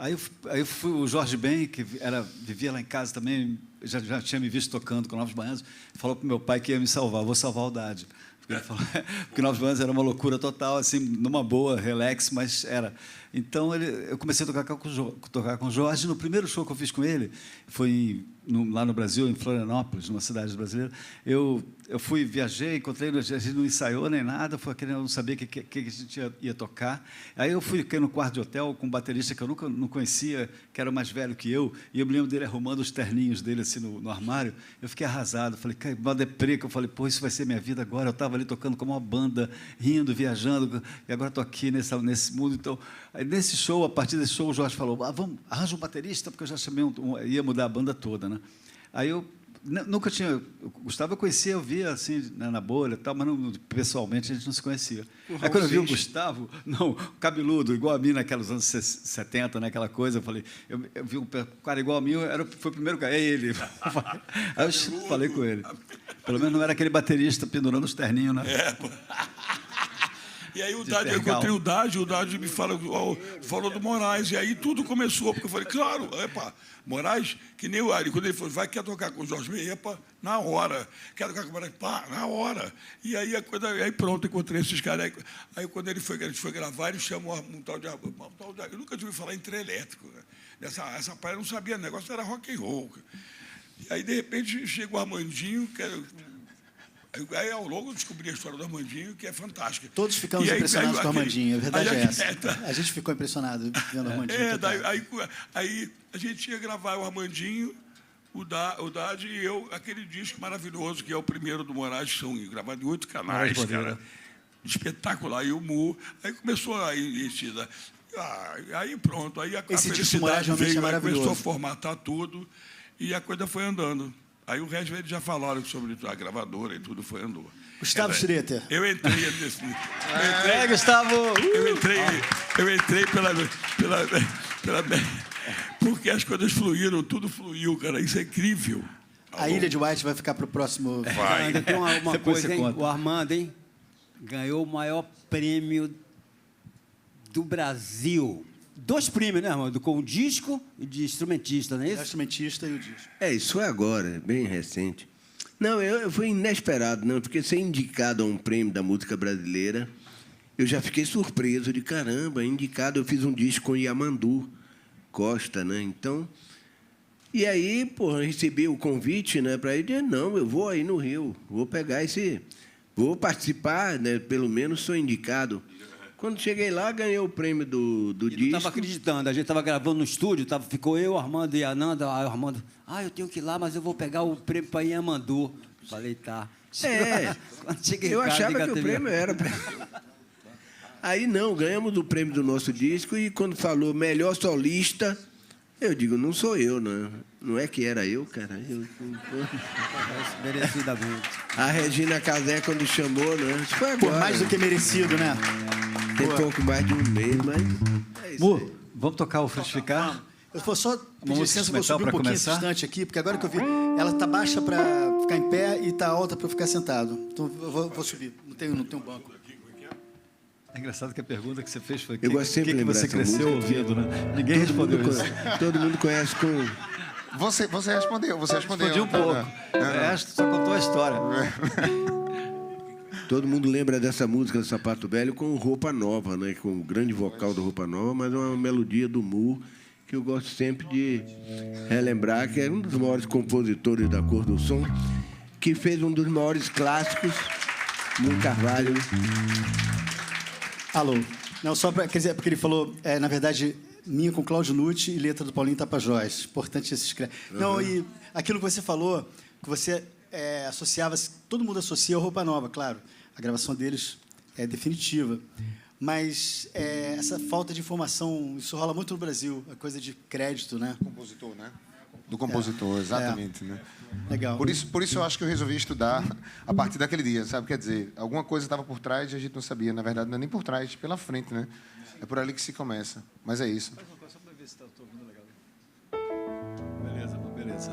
Aí fui o Jorge Ben, que vivia lá em casa também, já tinha me visto tocando com Novos Baianos, falou para o meu pai que ia me salvar, vou salvar o Dade. Porque Novos Baianos era uma loucura total, assim, numa boa, relax, mas era. Então, eu comecei a tocar com o Jorge. No primeiro show que eu fiz com ele, foi lá no Brasil, em Florianópolis, numa cidade brasileira. Eu viajei, encontrei ele, a gente não ensaiou nem nada, foi querendo, não sabia o que a gente ia tocar. Aí eu fiquei no quarto de hotel com um baterista que eu nunca não conhecia, que era mais velho que eu, e eu me lembro dele arrumando os terninhos dele assim no armário. Eu fiquei arrasado, falei, cara, uma deprê, que eu falei, pô, isso vai ser minha vida agora. Eu estava ali tocando com uma banda, rindo, viajando, e agora estou aqui nesse mundo. Então, aí, nesse show, a partir desse show, o Jorge falou, vamos, arranja um baterista, porque eu já chamei ia mudar a banda toda, né? Aí eu nunca tinha... O Gustavo eu conhecia, eu via assim, né, na bolha e tal, mas pessoalmente a gente não se conhecia. Aí quando eu vi o Gustavo, cabeludo, igual a mim naqueles anos 70, né, aquela coisa, eu falei, eu vi um cara igual a mim, foi o primeiro cara, é ele. Aí eu falei com ele. Pelo menos não era aquele baterista pendurando os terninhos, né? E aí eu encontrei o Dade me falou do Moraes, e aí tudo começou, porque eu falei, claro, Moraes, que nem o Ari, quando ele falou, quer tocar com o Jorge Ben, na hora, quer tocar com o Moraes, na hora. E aí, aí pronto, encontrei esses caras. Aí quando a gente foi gravar, ele chamou um tal de... Eu nunca tive falar em trio elétrico, né? Essa praia eu não sabia, o negócio era rock and roll. E aí, de repente, chega o Armandinho, Aí, ao longo, eu descobri a história do Armandinho, que é fantástica. Todos ficamos impressionados com o Armandinho, a verdade é essa. A gente ficou impressionado vendo o Armandinho. Aí a gente ia gravar o Armandinho, o Dade e eu, aquele disco maravilhoso, que é o primeiro do Moraes, são gravados em 8 canais, cara. Espetacular. E o Mu. Aí começou aí pronto. Aí esse disco do Moraes realmente é maravilhoso. Começou a formatar tudo e a coisa foi andando. Aí o resto eles já falaram sobre a gravadora e tudo foi andou. Gustavo Schroeter. Eu entrei nesse. Gustavo! Eu entrei pela porque as coisas fluíram, tudo fluiu, cara. Isso é incrível. A Ilha de White vai ficar para o próximo. Vai. Ainda tem uma coisa, hein? O Armando, hein? Ganhou o maior prêmio do Brasil. 2 prêmios, né, Armando? Com o disco e de instrumentista, não é isso? O instrumentista e o disco. Isso foi agora, bem recente. Não, eu fui inesperado, não, porque ser indicado a um prêmio da música brasileira, eu já fiquei surpreso de caramba, indicado, eu fiz um disco com Yamandu Costa, né? Então, e aí, eu recebi o convite, né, para ir, não, eu vou aí no Rio, vou pegar vou participar, né, pelo menos sou indicado. Quando cheguei lá, ganhei o prêmio do disco. Eu estava acreditando, a gente estava gravando no estúdio, ficou eu, Armando e a Nanda. Aí o Armando, eu tenho que ir lá, mas eu vou pegar o prêmio para Yamandu. Falei, tá. Quando cheguei eu achava que o prêmio era para... Aí não, ganhamos o prêmio do nosso disco e quando falou melhor solista, eu digo, não sou eu, não. Não é que era eu, cara. Merecidamente. A Regina Casé, quando chamou, né? Isso foi agora. Mais do que merecido, né? Tem pouco mais de um mês, mas... É isso. Mu, vamos tocar o Frutificar? Eu vou só pedir licença, vou subir um pouquinho distante aqui, porque agora que eu vi, ela está baixa para ficar em pé e está alta para ficar sentado. Então, eu vou subir. Não tem um banco. É engraçado que a pergunta que você fez foi eu gosto sempre que você cresceu ouvindo, né? Ninguém respondeu isso. Todo mundo conhece com... Você respondeu. Respondi um pouco. Só contou a história. Todo mundo lembra dessa música do Sapato Velho com Roupa Nova, né? Com o grande vocal do Roupa Nova, mas é uma melodia do Mu que eu gosto sempre de relembrar, que é um dos maiores compositores da Cor do Som, que fez um dos maiores clássicos, Mu Carvalho. Alô. Não, só para... Quer dizer, porque ele falou, na verdade... Minha com Cláudio Nucci e letra do Paulinho Tapajós. Importante esse escreve. Não, e aquilo que você falou, que você associava, todo mundo associa a Roupa Nova, claro. A gravação deles é definitiva. Mas essa falta de informação, isso rola muito no Brasil, a coisa de crédito, né? Compositor, né? Do compositor, exatamente. Né? Legal. Por isso eu acho que eu resolvi estudar a partir daquele dia, sabe? Quer dizer, alguma coisa estava por trás e a gente não sabia. Na verdade, não é nem por trás, pela frente, né? É por ali que se começa. Mas é isso. Faz uma coisa só para ver se estou ouvindo legal. Beleza.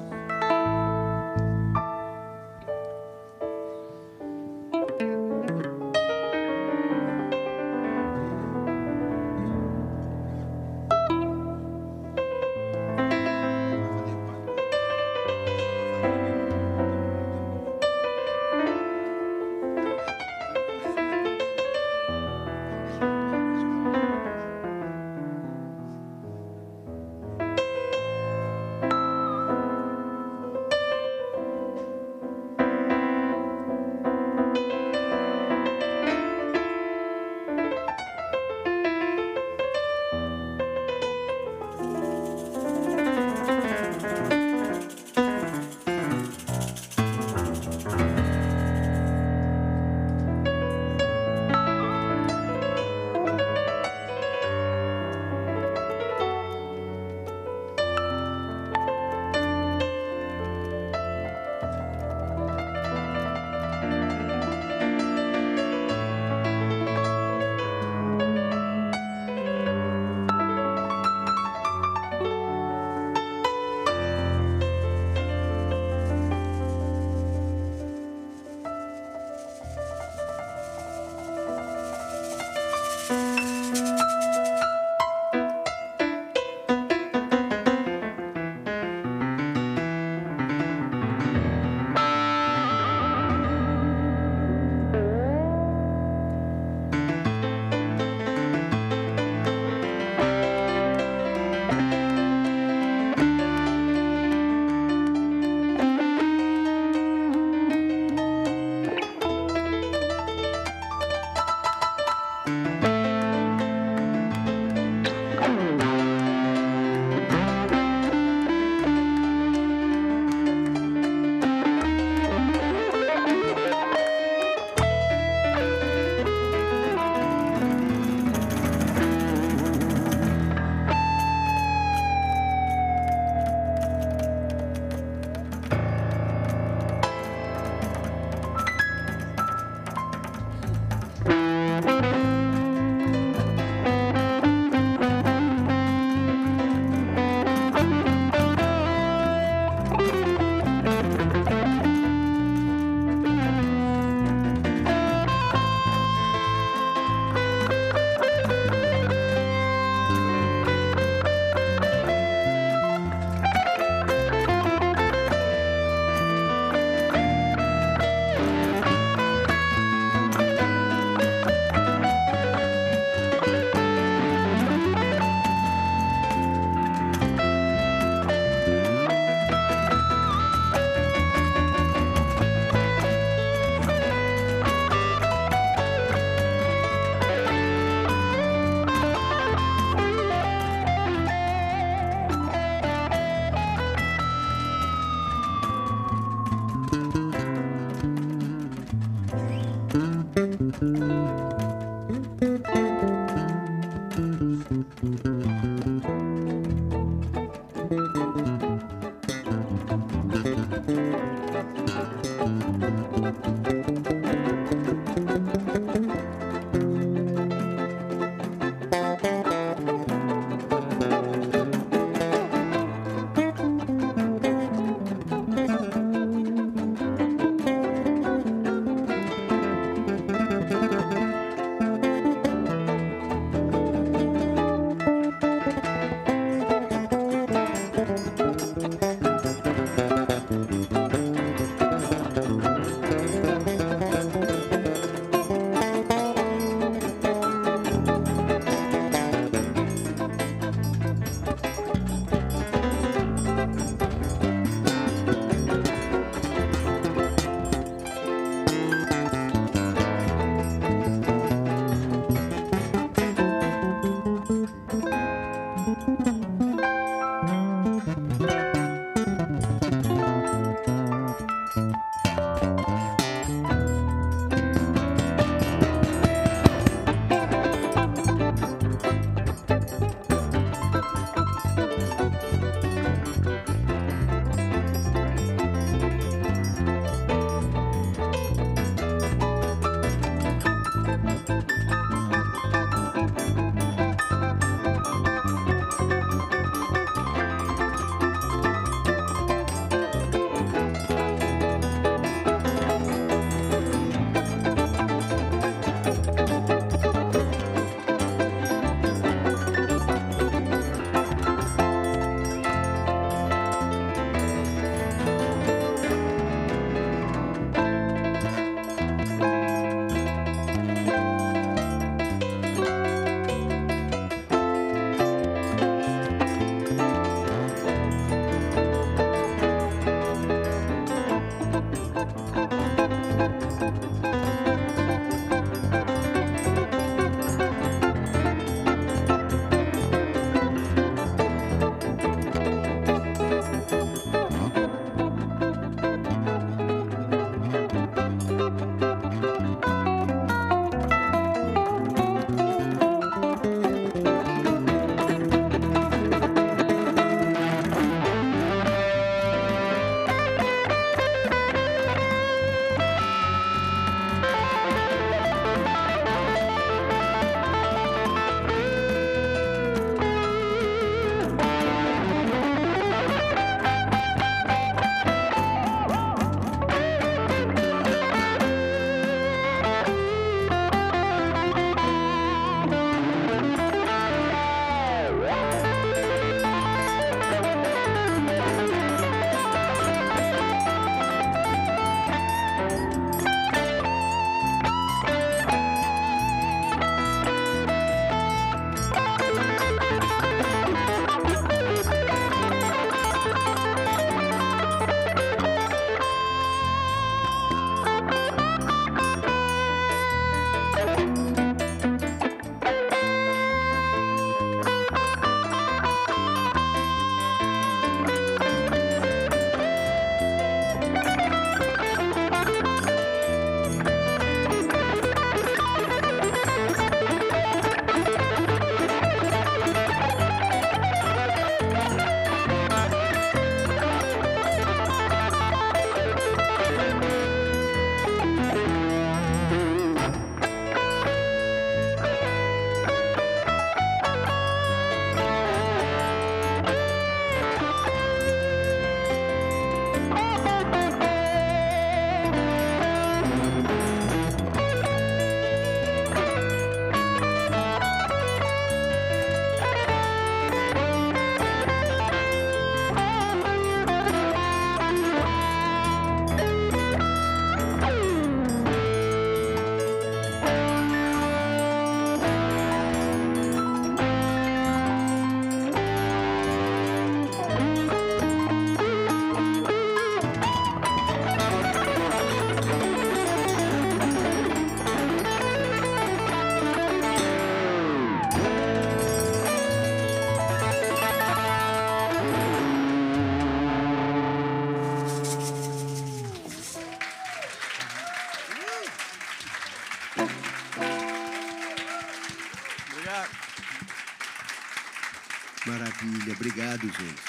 Maravilha, obrigado, gente.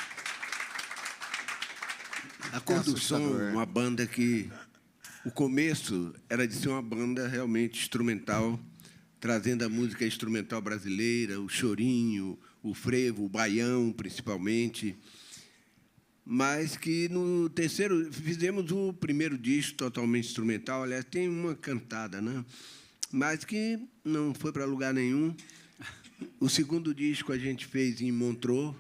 A Cor do Som, uma banda que o começo era de ser uma banda realmente instrumental, trazendo a música instrumental brasileira, o chorinho, o frevo, o baião, principalmente. Mas que no terceiro fizemos o primeiro disco totalmente instrumental, aliás, tem uma cantada, né? Mas que não foi para lugar nenhum. O segundo disco a gente fez em Montreux,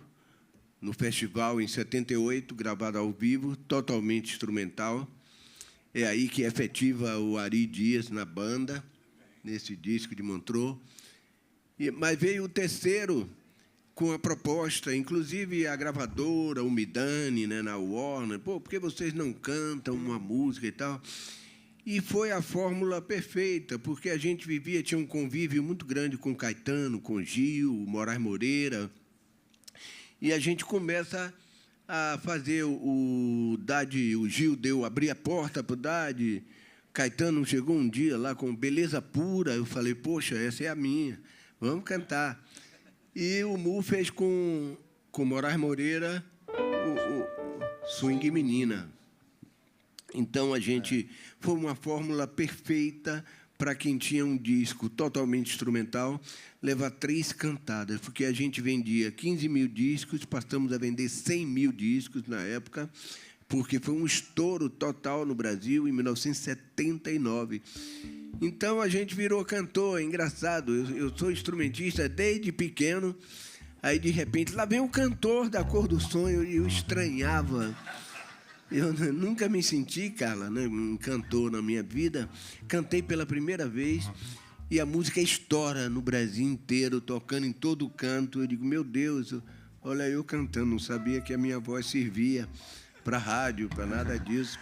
no festival, em 78, gravado ao vivo, totalmente instrumental. É aí que efetiva o Ari Dias na banda, nesse disco de Montreux. Mas veio o terceiro com a proposta, inclusive a gravadora, o Midani, né, na Warner, por que vocês não cantam uma música e tal? E foi a fórmula perfeita, porque a gente tinha um convívio muito grande com Caetano, com Gil, Moraes Moreira, e a gente começa a fazer o Gil abrir a porta para o Dade, Caetano chegou um dia lá com Beleza Pura, eu falei, poxa, essa é a minha, vamos cantar. E o Mu fez com Moraes Moreira o Swing Menina. Então, a gente foi uma fórmula perfeita para quem tinha um disco totalmente instrumental, levar 3 cantadas, porque a gente vendia 15 mil discos, passamos a vender 100 mil discos na época, porque foi um estouro total no Brasil em 1979. Então, a gente virou cantor, é engraçado, eu sou instrumentista desde pequeno, aí, de repente, lá vem o cantor da Cor do Som, eu estranhava. Eu nunca me senti, Carla, né, um cantor na minha vida. Cantei pela primeira vez e a música estoura no Brasil inteiro, tocando em todo canto. Eu digo, meu Deus, olha eu cantando, não sabia que a minha voz servia para rádio, para nada disso.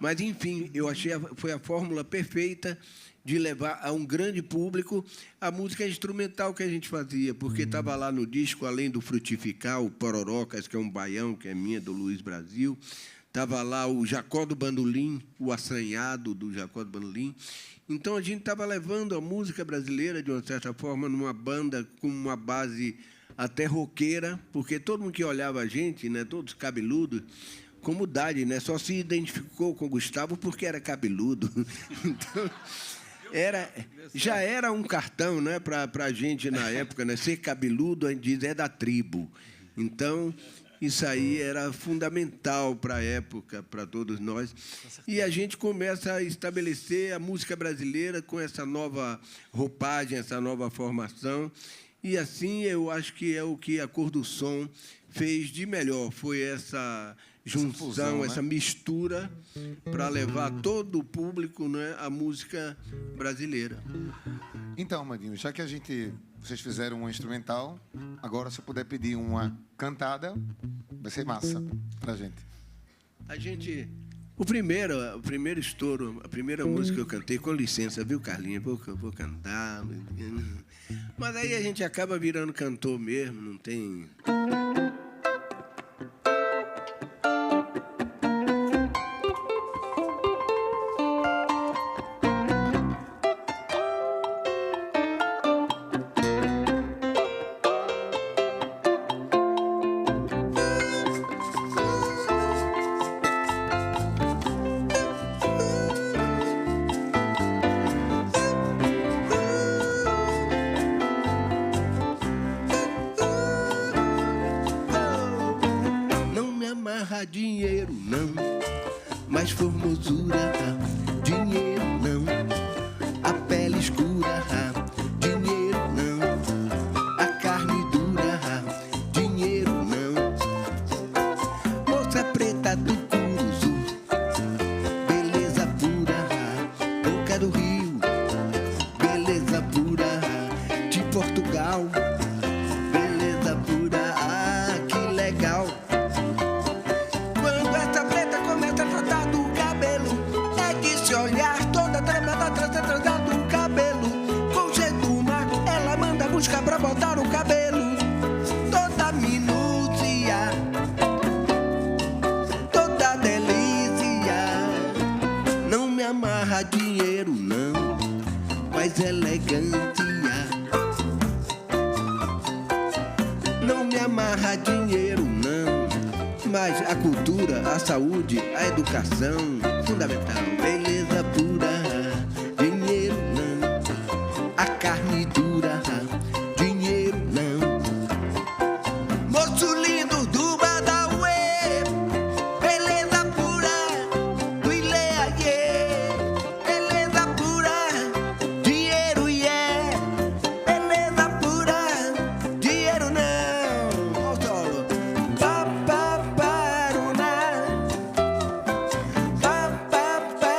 Mas, enfim, eu achei foi a fórmula perfeita de levar a um grande público a música instrumental que a gente fazia, porque estava lá no disco, além do Frutificar, o Pororocas, que é um baião, que é minha, do Luiz Brasil, estava lá o Jacó do Bandolim, o Assanhado do Jacó do Bandolim. Então, a gente estava levando a música brasileira, de uma certa forma, numa banda com uma base até roqueira, porque todo mundo que olhava a gente, né, todos cabeludos, como Dade, né, só se identificou com o Gustavo porque era cabeludo. Então, já era um cartão, né, para a gente na época, né, ser cabeludo, a gente diz, é da tribo. Então, isso aí era fundamental para a época, para todos nós. E a gente começa a estabelecer a música brasileira com essa nova roupagem, essa nova formação. E, assim, eu acho que é o que a Cor do Som fez de melhor, foi essa junção, fusão, essa mistura, para levar todo o público, né, à música brasileira. Então, Maninho, já que vocês fizeram um instrumental, agora, se eu puder pedir uma cantada, vai ser massa para a gente. O primeiro estouro, a primeira música que eu cantei, com licença, viu, Carlinha? Vou cantar. Mas aí a gente acaba virando cantor mesmo, não tem... Dinheiro não, mas formosura, dinheiro não, a pele escura, dinheiro não, a carne dura, dinheiro não, moça preta do Curuzu, beleza pura, boca do Rio, beleza pura, de Portugal, beleza pura, que legal. Busca pra botar o cabelo, toda minúcia, toda delícia. Não me amarra dinheiro não, mas elegância. Não me amarra dinheiro não, mas a cultura, a saúde, a educação, fundamental. Beleza pura, dinheiro não, a carne dura, dinheiro não. Moço lindo do Badauê, beleza pura do Ileaie, beleza pura, dinheiro yeah, beleza pura, dinheiro não. Ó o solo. Pa pa paruna, pa pa pa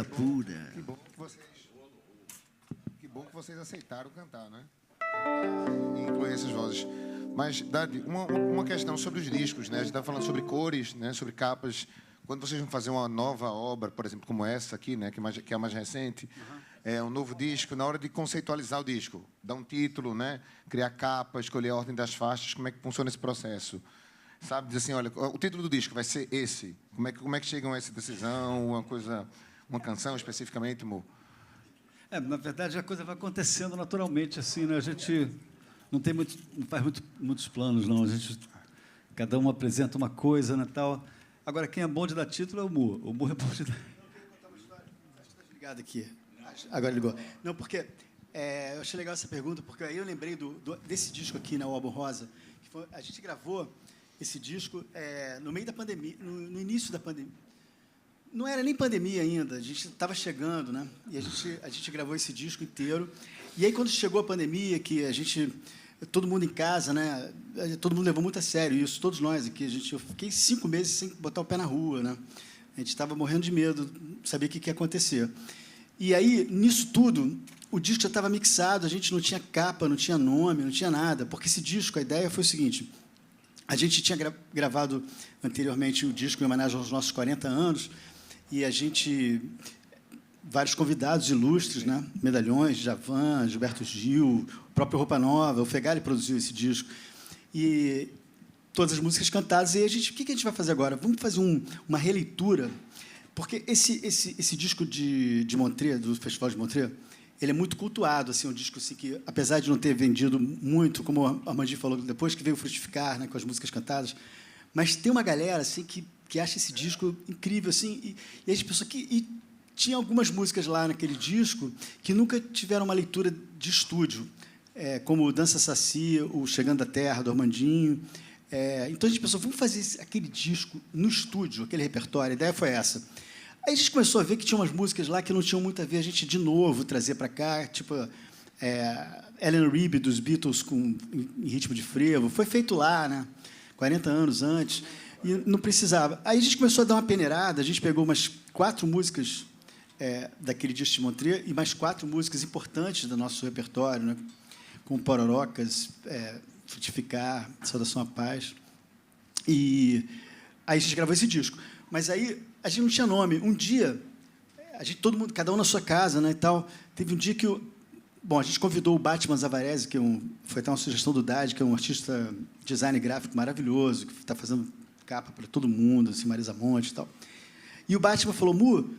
pura. Que bom que vocês aceitaram cantar, né? E incluir essas vozes. Mas, Dade, uma questão sobre os discos, né? A gente está falando sobre cores, né? Sobre capas. Quando vocês vão fazer uma nova obra, por exemplo, como essa aqui, né? Que é a mais recente, um novo disco, na hora de conceitualizar o disco, dar um título, né? Criar capa, escolher a ordem das faixas, como é que funciona esse processo? Sabe, dizer assim, olha, o título do disco vai ser esse. Como é que chegam a essa decisão? Uma canção especificamente, Mo? Na verdade, a coisa vai acontecendo naturalmente, assim, né? A gente não faz muitos planos, não. Cada um apresenta uma coisa, né, tal. Agora, quem é bom de dar título é o Mu. O Mu é bom de dar... Ligado aqui. Agora ligou. Não, porque eu achei legal essa pergunta, porque aí eu lembrei desse disco aqui, né, o Álbum Rosa. A gente gravou esse disco no meio da pandemia, no início da pandemia. Não era nem pandemia ainda, a gente estava chegando, né? E a gente gravou esse disco inteiro. E aí, quando chegou a pandemia, que todo mundo em casa, né? Todo mundo levou muito a sério isso, todos nós aqui. Eu fiquei 5 meses sem botar o pé na rua, né? A gente estava morrendo de medo, sabia o que ia acontecer. E aí, nisso tudo, o disco já estava mixado, a gente não tinha capa, não tinha nome, não tinha nada, porque esse disco, a ideia foi o seguinte: a gente tinha gravado anteriormente o disco em homenagem aos nossos 40 anos, e vários convidados ilustres, né? Medalhões, Djavan, Gilberto Gil, o próprio Roupa Nova, o Fegali produziu esse disco. E todas as músicas cantadas. E o que a gente vai fazer agora? Vamos fazer uma releitura, porque esse disco de Montreux, do Festival de Montreux, ele é muito cultuado, assim, um disco assim, que, apesar de não ter vendido muito, como a Armandinho falou depois, que veio Frutificar, né, com as músicas cantadas, mas tem uma galera assim, que acha esse disco incrível, assim, e as pessoas e tinha algumas músicas lá naquele disco que nunca tiveram uma leitura de estúdio, como Dança Saci, o Chegando à Terra, do Armandinho. Então a gente pensou, vamos fazer aquele disco no estúdio, aquele repertório. A ideia foi essa. Aí a gente começou a ver que tinha umas músicas lá que não tinham muito a ver, a gente de novo trazer para cá, tipo Ellen Reed dos Beatles em ritmo de frevo. Foi feito lá, né? 40 anos antes. E não precisava. Aí a gente começou a dar uma peneirada, a gente pegou umas 4 músicas daquele disco de Montreux e mais 4 músicas importantes do nosso repertório, né? Com Pororocas, Frutificar, Saudação à Paz. E aí a gente gravou esse disco. Mas aí a gente não tinha nome. Um dia, todo mundo, cada um na sua casa, né, e tal, teve um dia que a gente convidou o Batman Zavarese, que foi até uma sugestão do Dade, que é um artista design gráfico maravilhoso, que está fazendo capa para todo mundo, assim, Marisa Monte e tal. E o Batman falou, Mu,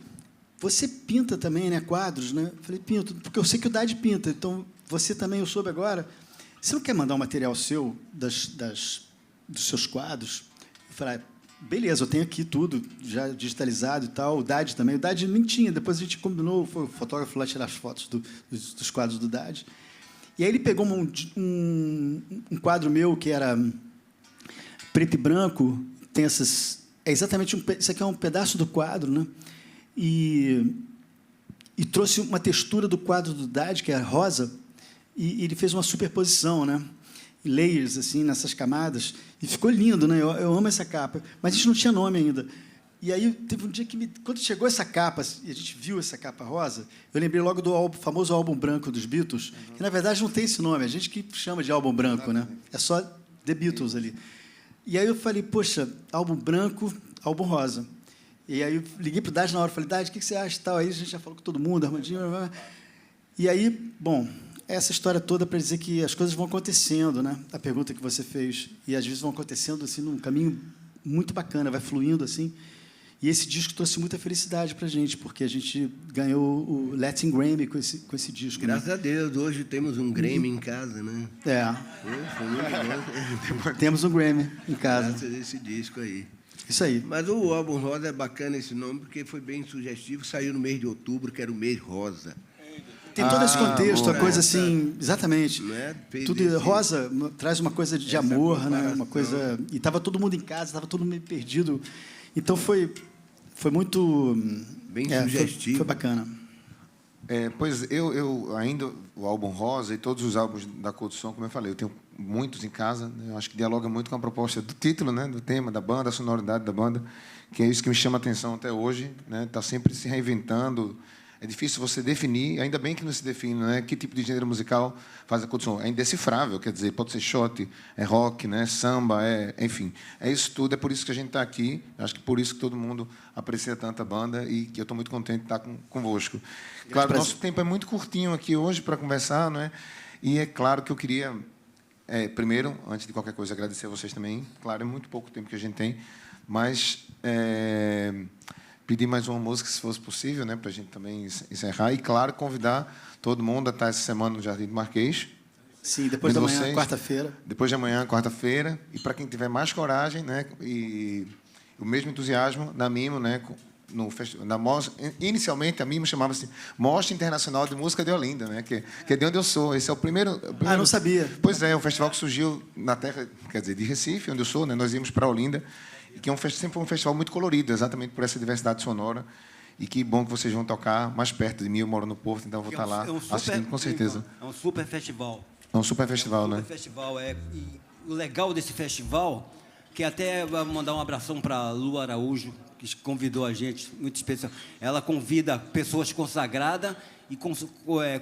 você pinta também, né, quadros, né? Eu falei, pinto, porque eu sei que o Dade pinta, então você também, eu soube agora. Você não quer mandar um material seu dos seus quadros? Eu falei, beleza, eu tenho aqui tudo já digitalizado e tal. O Dade também. O Dade nem tinha, depois a gente combinou, foi o fotógrafo lá tirar as fotos dos quadros do Dade. E aí ele pegou um quadro meu que era preto e branco, tem essas... exatamente isso aqui é um pedaço do quadro, né? E trouxe uma textura do quadro do Dade, que é rosa, e ele fez uma superposição, né? Layers, assim, nessas camadas, e ficou lindo, né? Eu amo essa capa, mas a gente não tinha nome ainda. E aí teve um dia que, quando chegou essa capa, e a gente viu essa capa rosa, eu lembrei logo do famoso álbum branco dos Beatles, que, na verdade, não tem esse nome, a gente que chama de álbum branco, né? É só The Beatles ali. E aí eu falei, poxa, álbum branco, álbum rosa. E aí eu liguei para o Dade na hora, falei, Dade, o que você acha? Tal. Aí a gente já falou com todo mundo, Armandinho... E aí, bom, essa história toda para dizer que as coisas vão acontecendo, né? A pergunta que você fez. E, às vezes, vão acontecendo assim, num caminho muito bacana, vai fluindo assim. E esse disco trouxe muita felicidade para a gente, porque a gente ganhou o Latin Grammy com esse disco. Graças a Deus, hoje temos um Grammy em casa, né? Foi muito bom. Temos um Grammy em casa. Graças a esse disco aí. Isso aí. Mas o álbum rosa é bacana esse nome, porque foi bem sugestivo, saiu no mês de outubro, que era o mês rosa. Tem todo esse contexto, a coisa assim, exatamente. Tudo rosa traz uma coisa de amor, né? Uma coisa. E estava todo mundo em casa, estava todo mundo meio perdido. Então foi muito bem sugestivo. Foi bacana. Pois eu ainda, o álbum Rosa e todos os álbuns da Cor do Som, como eu falei, eu tenho muitos em casa, né? Eu acho que dialoga muito com a proposta do título, né? Do tema, da banda, a sonoridade da banda, que é isso que me chama a atenção até hoje, né? Tá sempre se reinventando. É difícil você definir, ainda bem que não se define, né? Que tipo de gênero musical faz a Cor do Som. É indecifrável, quer dizer, pode ser shot, é rock, né? Samba, enfim, é isso tudo. É por isso que a gente está aqui. Acho que por isso que todo mundo aprecia tanto a banda e que eu estou muito contente de estar convosco. Claro, nosso tempo é muito curtinho aqui hoje para conversar, não é? E é claro que eu queria, primeiro, antes de qualquer coisa, agradecer a vocês também. Claro, é muito pouco tempo que a gente tem, mas pedir mais uma música, se fosse possível, né, para a gente também encerrar. E, claro, convidar todo mundo a estar essa semana no Jardim do Marquês. Sim, depois de amanhã, quarta-feira. Depois de amanhã, quarta-feira. E, para quem tiver mais coragem, né, e o mesmo entusiasmo da Mimo, né, no inicialmente, a Mimo chamava-se Mostra Internacional de Música de Olinda, né, que é de onde eu sou. Esse é o primeiro... Ah, não sabia. Pois é, um festival que surgiu na terra, quer dizer, de Recife, onde eu sou, né, nós íamos para Olinda, e que sempre foi um festival muito colorido, exatamente por essa diversidade sonora. E que bom que vocês vão tocar mais perto de mim. Eu moro no Porto, então eu vou estar lá assistindo, com certeza. É um super festival. É um super festival, né? Super festival. E o legal desse festival, que até vou mandar um abração para a Lu Araújo, que convidou a gente, muito especial. Ela convida pessoas consagradas e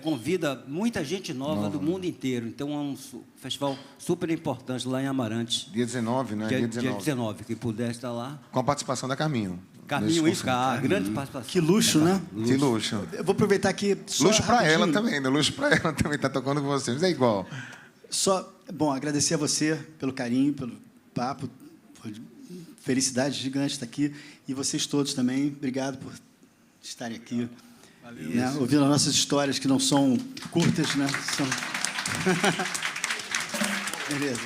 convida muita gente nova do mundo inteiro. Então, é um festival super importante lá em Amarante. Dia 19, né? Dia 19, quem puder estar lá. Com a participação da Carminho. Carminho, isso, a grande participação. Que luxo, né? Que luxo. Eu vou aproveitar aqui... Luxo para ela também, né? Luxo para ela também estar tocando com vocês. É igual. Bom, agradecer a você pelo carinho, pelo papo. Foi felicidade gigante estar aqui. E vocês todos também. Obrigado por estarem aqui. Valeu. Né? Ouvindo as nossas histórias, que não são curtas, né? Beleza.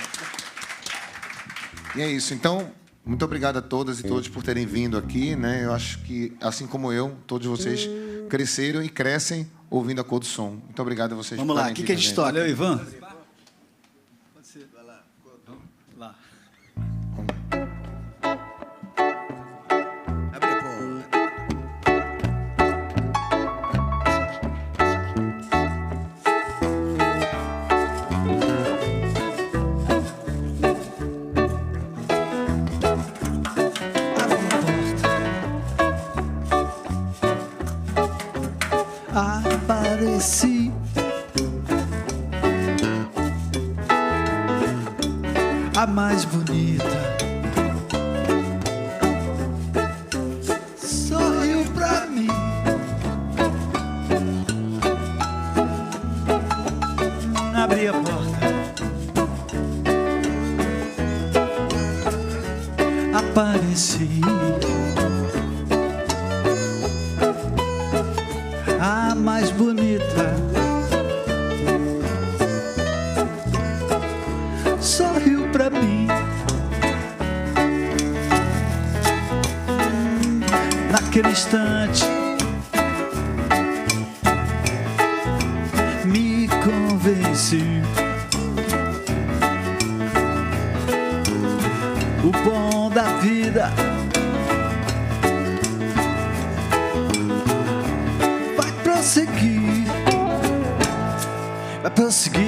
E é isso. Então, muito obrigado a todas e todos por terem vindo aqui, né? Eu acho que, assim como eu, todos vocês cresceram e crescem ouvindo a Cor do Som. Muito obrigado a vocês. Vamos lá, o que a gente toca? Valeu, Ivan. Pode ser. Vai lá. Lá. Abre a porta. Apareci a mais bonita, sorriu pra mim. Abri a porta, apareci a mais bonita, sorriu pra mim. Naquele instante me convenci, o bom da vida vai prosseguir,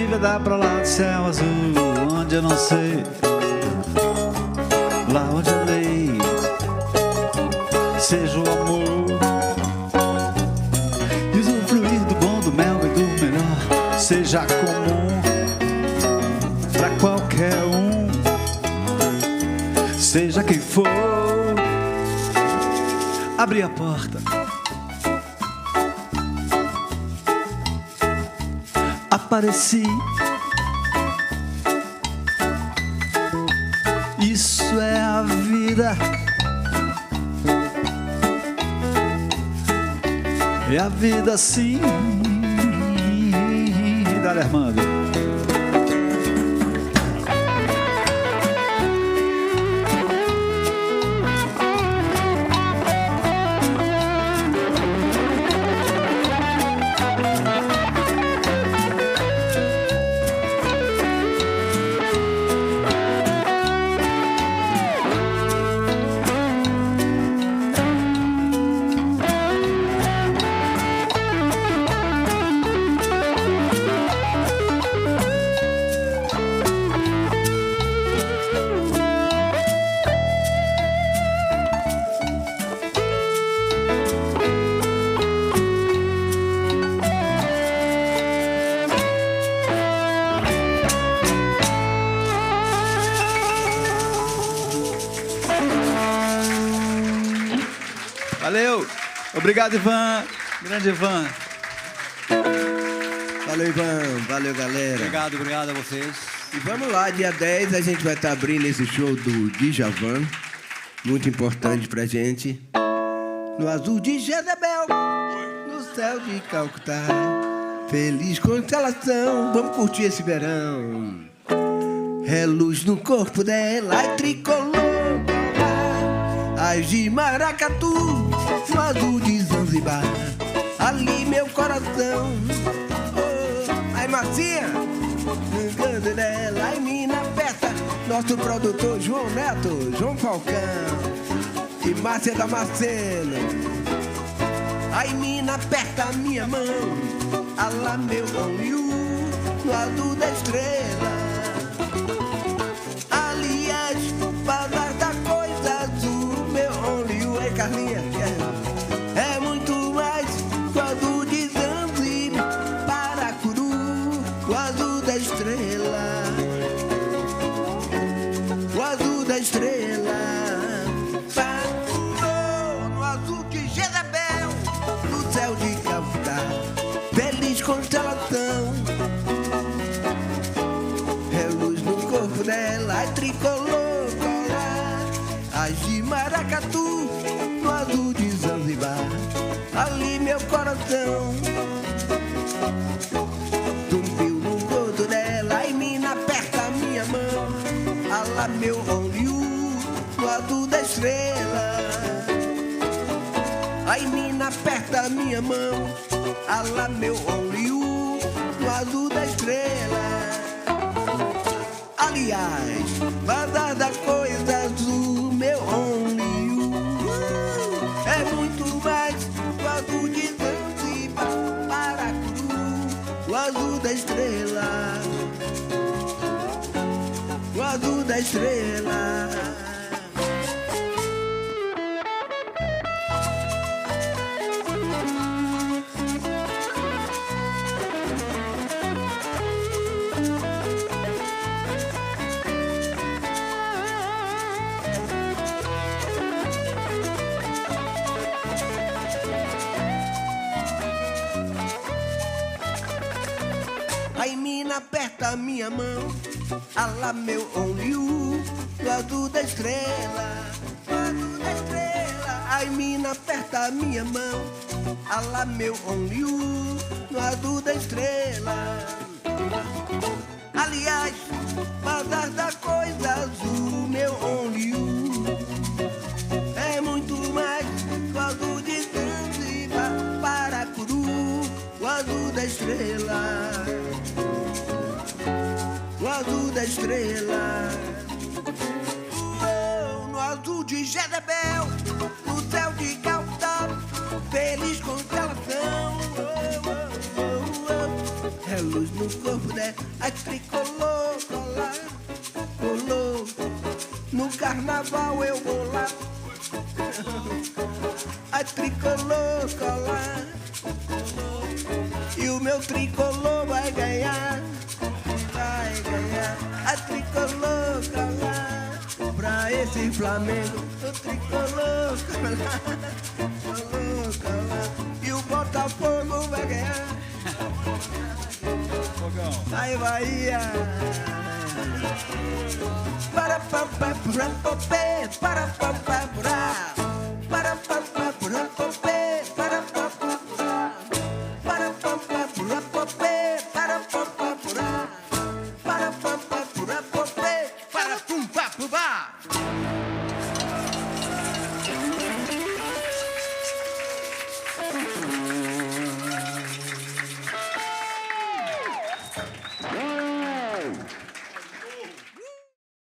vai dar pra lá do céu azul, onde eu não sei, lá onde a lei seja o amor, e usufruir do bom, do mel e do melhor seja comum pra qualquer um, seja quem for. Abri a porta, apareci. Isso é a vida, é a vida sim. Dale, Armando. Valeu. Obrigado, Ivan. Grande Ivan. Valeu, Ivan. Valeu, galera. Obrigado a vocês. E vamos lá, dia 10 a gente vai estar abrindo esse show do Djavan, muito importante pra gente. No azul de Jezebel, no céu de Calcutá, feliz constelação, vamos curtir esse verão. É luz no corpo dela e tricolor, as de maracatu, no azul de Zanzibar, ali meu coração. Oh, ai, Marcinha, cantando dela, ai, mina perto, nosso produtor João Neto, João Falcão e Márcia Damasceno. Ai, mina aperta a minha mão, alá meu olho no azul da estrela. Aliás, bazar da coisa azul, meu olho, ei, Carlinha, é muito mais o azul de Zanzibar, Paracuru, o azul da estrela, o azul da estrela. No azul de Jezebel, no céu de Calcutá, feliz constelação. É luz no corpo dela, é tricolor, as de maracatu, no azul de Zanzibar, ali meu coração. Zumbiu no rosto dela, e mina aperta a minha mão, alá meu olho, no azul da estrela. Ai, mina aperta a minha mão, alá meu olho, no azul da estrela. Aliás, bazar da coisa azul, meu only you, é muito mais o azul de Zanzibar, Paracuru, o azul da estrela, o azul da estrela. Ai, mina aperta a minha mão, alá meu olho, no azul da estrela, no azul da estrela. Ai, mina aperta a minha mão, alá meu olho, no azul da estrela. Aliás, bazar da coisa azul, meu olho, é muito mais o azul de Zanzibar, Paracuru, o azul da estrela, o azul da estrela. Oh, no azul de Jezebel, no céu de Calcutá, feliz constelação. Oh, oh, oh. É luz no corpo dela, a tricolor, colar, colou. No carnaval eu vou lá, a tricolor, colar, e o meu tricolor vai ganhar. Vai ganhar a tricolor, colar, pra esse Flamengo, o tricolor, colar, tricolor, colar, e o Botafogo vai ganhar. Ai, Bahia. Para pa pa para pa para pa pa para